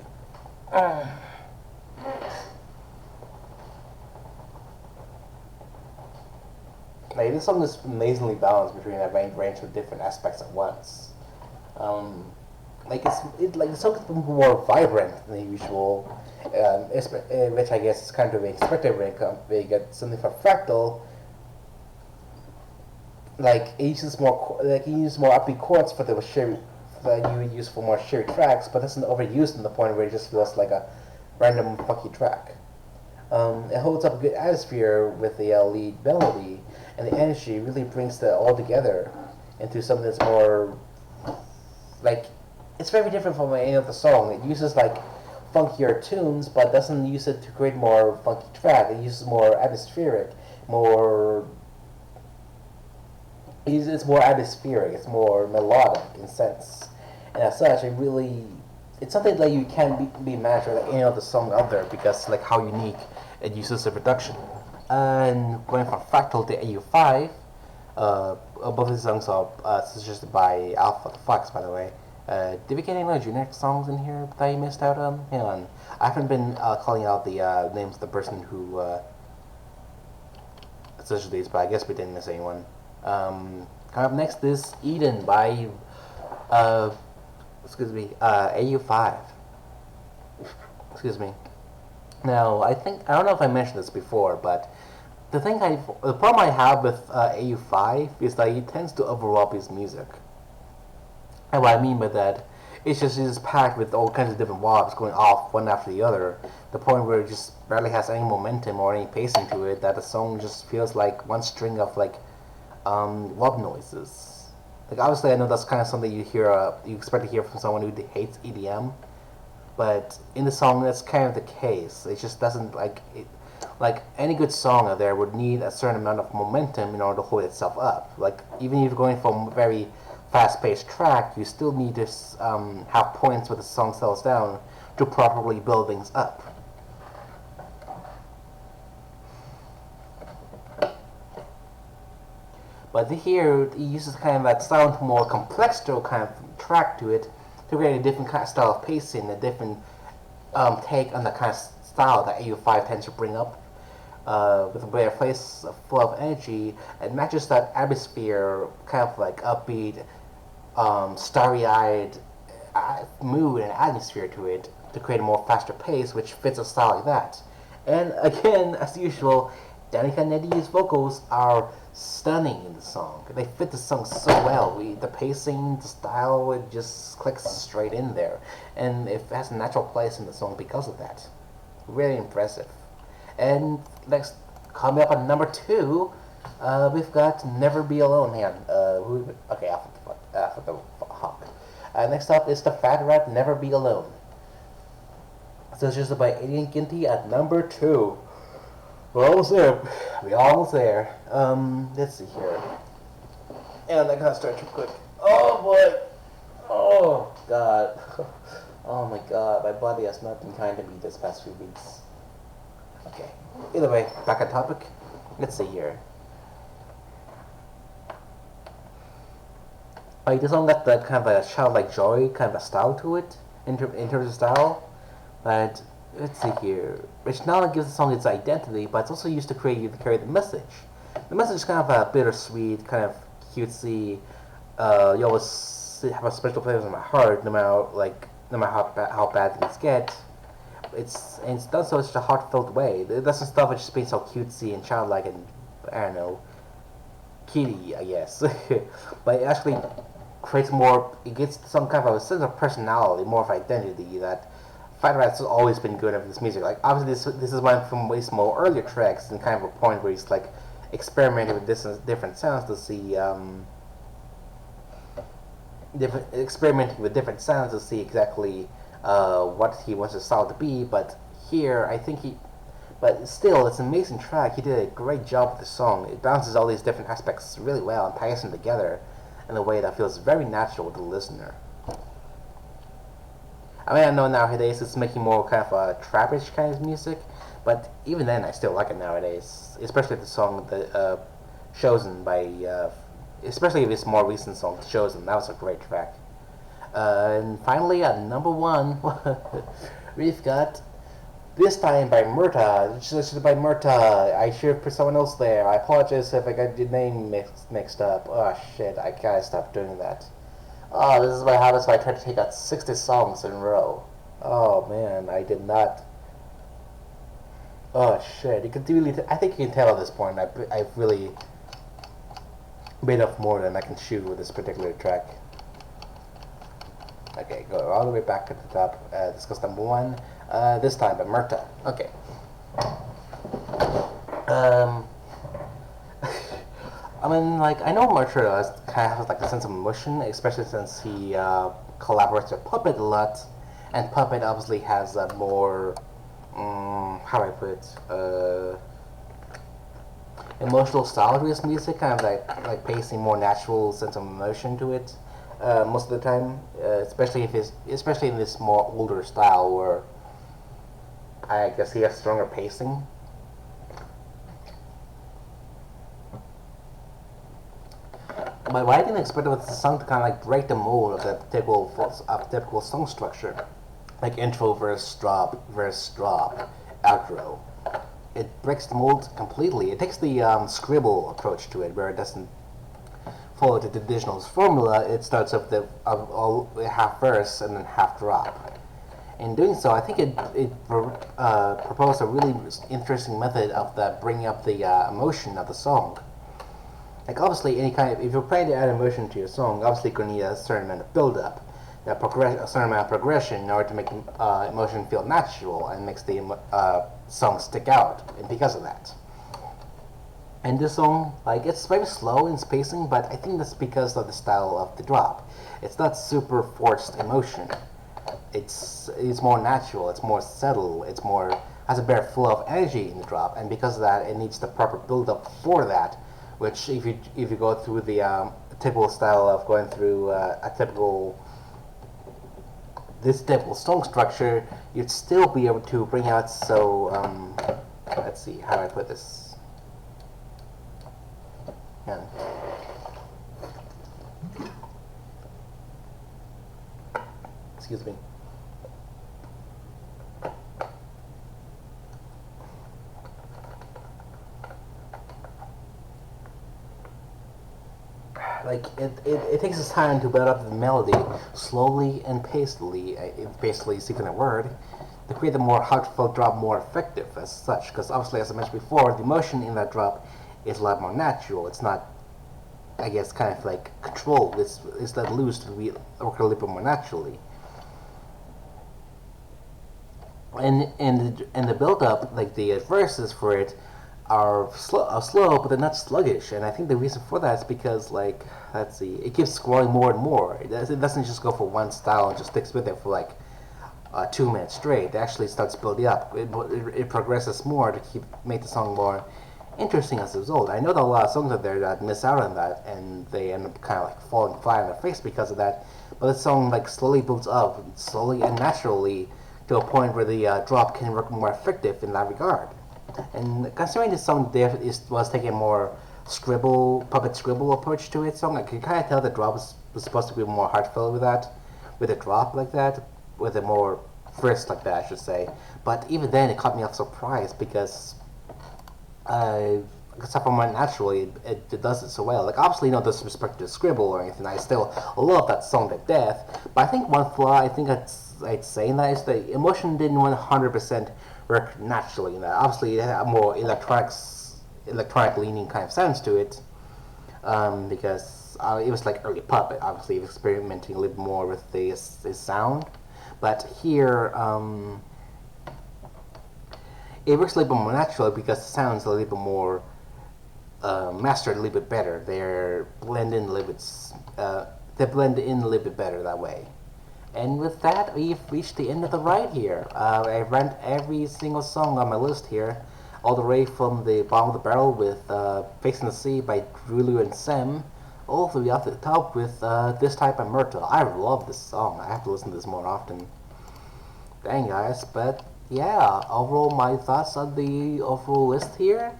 Like, this song is amazingly balanced between a range of different aspects at once. Like the song is more vibrant than the usual, which I guess is kind of expected when you get something from Fractal. Like it uses more upbeat chords for the sheer that you would use for more sheer tracks, but doesn't overuse to the point where it just feels like a random funky track. It holds up a good atmosphere with the lead melody, and the energy really brings it all together into something that's more like, it's very different from any other song. It uses like funkier tunes, but doesn't use it to create more funky track. It uses more atmospheric, more. It's more atmospheric. It's more melodic in sense, and as such, it's something that you can't be matched with any other song out there, because like how unique it uses the production. And going from Fractal to AU5, both these songs are suggested by Alpha Fox, by the way. Did we get any other generic songs in here that you missed out on? Hang on. I haven't been calling out the names of the person who suggested these, but I guess we didn't miss anyone. Coming up next is Eden by excuse me, AU5. Excuse me. Now, I don't know if I mentioned this before, but the problem I have with AU5 is that he tends to overlap his music. And what I mean by that, it's packed with all kinds of different wops going off one after the other. The point where it just barely has any momentum or any pacing to it. That the song just feels like one string of like wop noises. Like obviously, I know that's kind of something you expect to hear from someone who hates EDM, but in the song, that's kind of the case. It just doesn't like it. Like any good song out there would need a certain amount of momentum in order to hold itself up. Like even if you're going from a very fast-paced track, you still need to have points where the song settles down to properly build things up. But here, it uses kind of that sound more complex kind of track to it to create a different kind of style of pacing, a different take on the kind of style that AU5 tends to bring up. With a better place full of energy, it matches that atmosphere, kind of like upbeat, starry-eyed mood and atmosphere to it to create a more faster pace, which fits a style like that. And again, as usual, Danica Nedi's vocals are stunning in the song. They fit the song so well. The pacing, the style, it just clicks straight in there, and it has a natural place in the song because of that. Really impressive. And next, coming up at number 2, we've got Never Be Alone. Hang on. Okay, after the hawk. Next up is the Fat Rat Never Be Alone. So it's just by Alien Ginty at number 2. We're almost there. We're almost there. Let's see here. And I gotta start too quick. Oh boy! Oh god. Oh my god, my body has not been kind to me this past few weeks. Okay. Either way, back on topic. Let's see here. This song got that kind of a childlike joy, kind of a style to it, in terms of style. But let's see here. Which not only gives the song its identity, but it's also used to carry the message. The message is kind of a bittersweet, kind of cutesy. You always have a special place in my heart, no matter how bad things get. It's done so in such a heartfelt way. It doesn't stop with just being so cutesy and childlike and I don't know, kitty, I guess. But it actually creates more. It gets some kind of a sense of personality, more of identity that Fat Rat's has always been good at this music. Like obviously this is one from way more earlier tracks and kind of a point where he's like experimenting with different sounds to see experimenting with different sounds to see exactly what he wants his style to be. But here I think but still it's an amazing track. He did a great job with the song. It balances all these different aspects really well and ties them together in a way that feels very natural to the listener. I mean, I know nowadays it's making more kind of a trappish kind of music, but even then I still like it nowadays, especially the song Chosen by, especially this more recent song, Chosen. That was a great track. And finally, at number 1, we've got This Time by Murta. This is by Murta. I should put someone else there. I apologize if I got your name mixed up. Oh shit, I gotta stop doing that. Oh, this is what happens when I try to take out 60 songs in a row. Oh man, I did not. Oh shit, you can really. I think you can tell at this point. I've really bit off more than I can chew with this particular track. Okay, go all the way back at the top. Discuss number 1. This Time by Murta. Okay. I mean, like, I know Murta kind of has like a sense of emotion, especially since he collaborates with Puppet a lot, and Puppet obviously has a more, how do I put it, emotional style to his music, kind of like pacing more natural sense of emotion to it. Most of the time, especially in this more older style where I guess he has stronger pacing. But what I didn't expect was the song to kind of like break the mold of the typical song structure, like intro, verse, drop, outro. It breaks the mold completely. It takes the scribble approach to it, where it doesn't follow the traditional formula, it starts with the all half verse and then half drop. In doing so, I think it proposed a really interesting method of bringing up the emotion of the song. Like obviously, if you're trying to add emotion to your song, obviously you're gonna need a certain amount of build up, a certain amount of progression in order to make emotion feel natural and makes the song stick out. And because of that, and this song, like it's very slow in spacing, but I think that's because of the style of the drop. It's not super forced emotion. It's more natural. It's more subtle. It's more has a better flow of energy in the drop, and because of that, it needs the proper build up for that. Which, if you go through the typical style of going through this typical song structure, you'd still be able to bring out. So let's see how do I put this. Yeah. Excuse me. Like it takes its time to build up the melody slowly and pacefully. Basically, seeking a word to create the more heartfelt drop more effective as such. Because obviously, as I mentioned before, the emotion in that drop is a lot more natural. It's not, I guess, kind of like controlled. It's let loose to be work a little bit more naturally. And the build up, like the verses for it, are slow, but they're not sluggish. And I think the reason for that is because, like, let's see, it keeps growing more and more. It doesn't just go for one style and just sticks with it for like 2 minutes straight. It actually starts building up. It progresses more to make the song more interesting as a result. I know there are a lot of songs out there that miss out on that, and they end up kind of like falling flat on their face because of that. But this song like slowly builds up, slowly and naturally, to a point where the drop can work more effective in that regard. And considering this song was taking a more puppet scribble approach to its song, I can kind of tell the drop was supposed to be more heartfelt with a drop like that, with a more frisk like that, I should say. But even then, it caught me off surprise because except for more naturally, it does it so well. Like obviously, no disrespect to Scribble or anything. I still love that song to death. But I think one flaw I'd say in that is the emotion didn't 100% work naturally. In that obviously it had a more electronic leaning kind of sounds to it, because it was like early puppet. Obviously, he was experimenting a little more with his sound. But here, it works a little bit more natural because the sounds a little bit more mastered a little bit better. They blend in a little bit better that way. And with that, we've reached the end of the ride here. I've ranked every single song on my list here, all the way from the bottom of the barrel with Facing the Sea by Drulu and Sem, all the way up to the top with This Type by Myrtle. I love this song. I have to listen to this more often. Dang, guys. But yeah, overall, my thoughts on the overall list here.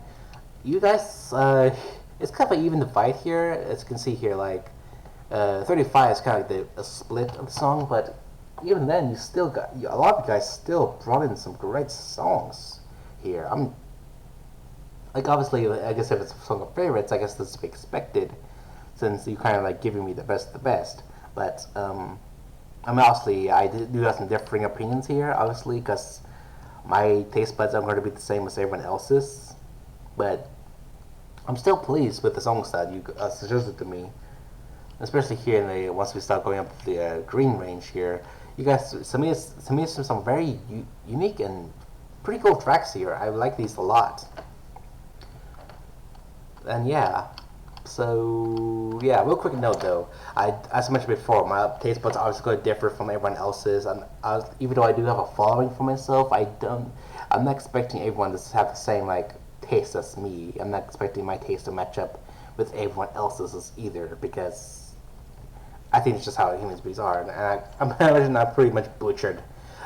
You guys, it's kind of an even divide here. As you can see here, like 35 is kind of like a split of the song, but even then, you still got a lot of you guys still brought in some great songs here. I'm like obviously, I guess if it's a song of favorites, I guess that's to be expected, since you kind of like giving me the best of the best. But I mean, obviously, I do have some differing opinions here, obviously, because my taste buds aren't going to be the same as everyone else's. But I'm still pleased with the songs that you suggested to me, especially here in the once we start going up the green range here. You guys submitted some very unique and pretty cool tracks here. I like these a lot. And yeah, so yeah, real quick note though, as I mentioned before, my taste buds are obviously going to differ from everyone else's, and even though I do have a following for myself, I'm not expecting everyone to have the same like taste as me. I'm not expecting my taste to match up with everyone else's either, because I think it's just how human beings are, and I'm imagining I pretty much butchered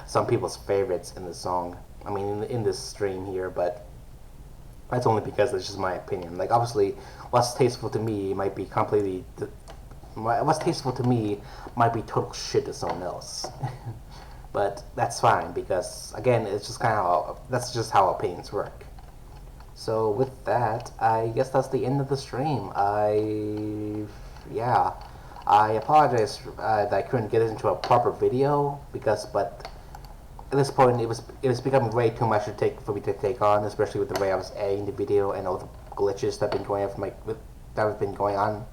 some people's favorites in the song. I mean, in this stream here, but that's only because it's just my opinion. Like, obviously, what's tasteful to me might be what's tasteful to me might be total shit to someone else. But that's fine, because again, it's just that's just how opinions work. So with that, I guess that's the end of the stream. yeah, I apologize that I couldn't get it into a proper video but at this point it was becoming way too much to take for me to take on, especially with the way I was editing the video and all the glitches that have been going on that have been going on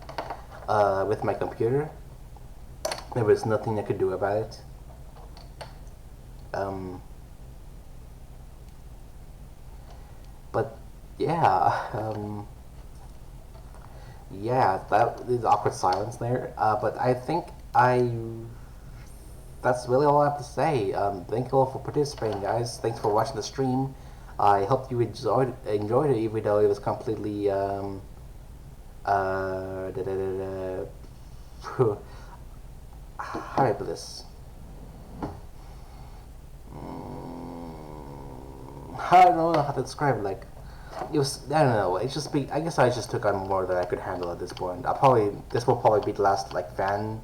with my computer. There was nothing I could do about it. But yeah, yeah, that is awkward silence there. But I think that's really all I have to say. Thank you all for participating, guys. Thanks for watching the stream. I hope you enjoyed it, even though it was completely how do I put this? I don't know how to describe it. Like, it was, I don't know. It's just I guess I just took on more than I could handle at this point. This will probably be the last like fan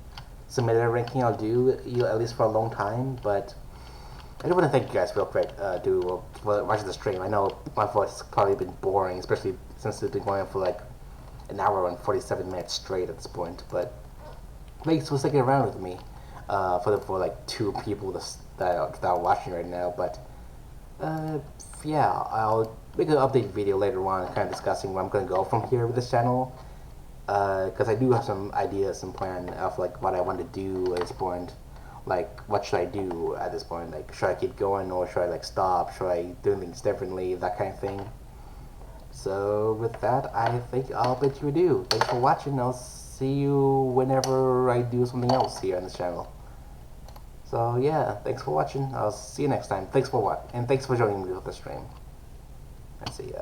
submitted ranking I'll do, at least for a long time. But I do want to thank you guys real quick for watching the stream. I know my voice has probably been boring, especially since it's been going on for like an hour and 47 minutes straight at this point. But thanks for sticking around with me for like 2 people that are watching right now. But yeah, I'll make an update video later on, kind of discussing where I'm going to go from here with this channel. Because I do have some ideas and plan of like what I want to do at this point. Like, what should I do at this point? Like, should I keep going or should I like stop? Should I do things differently? That kind of thing. So with that, I think I'll bid you adieu. Thanks for watching. I'll see you whenever I do something else here on this channel. So yeah, thanks for watching. I'll see you next time. Thanks for joining me with the stream. Let's see.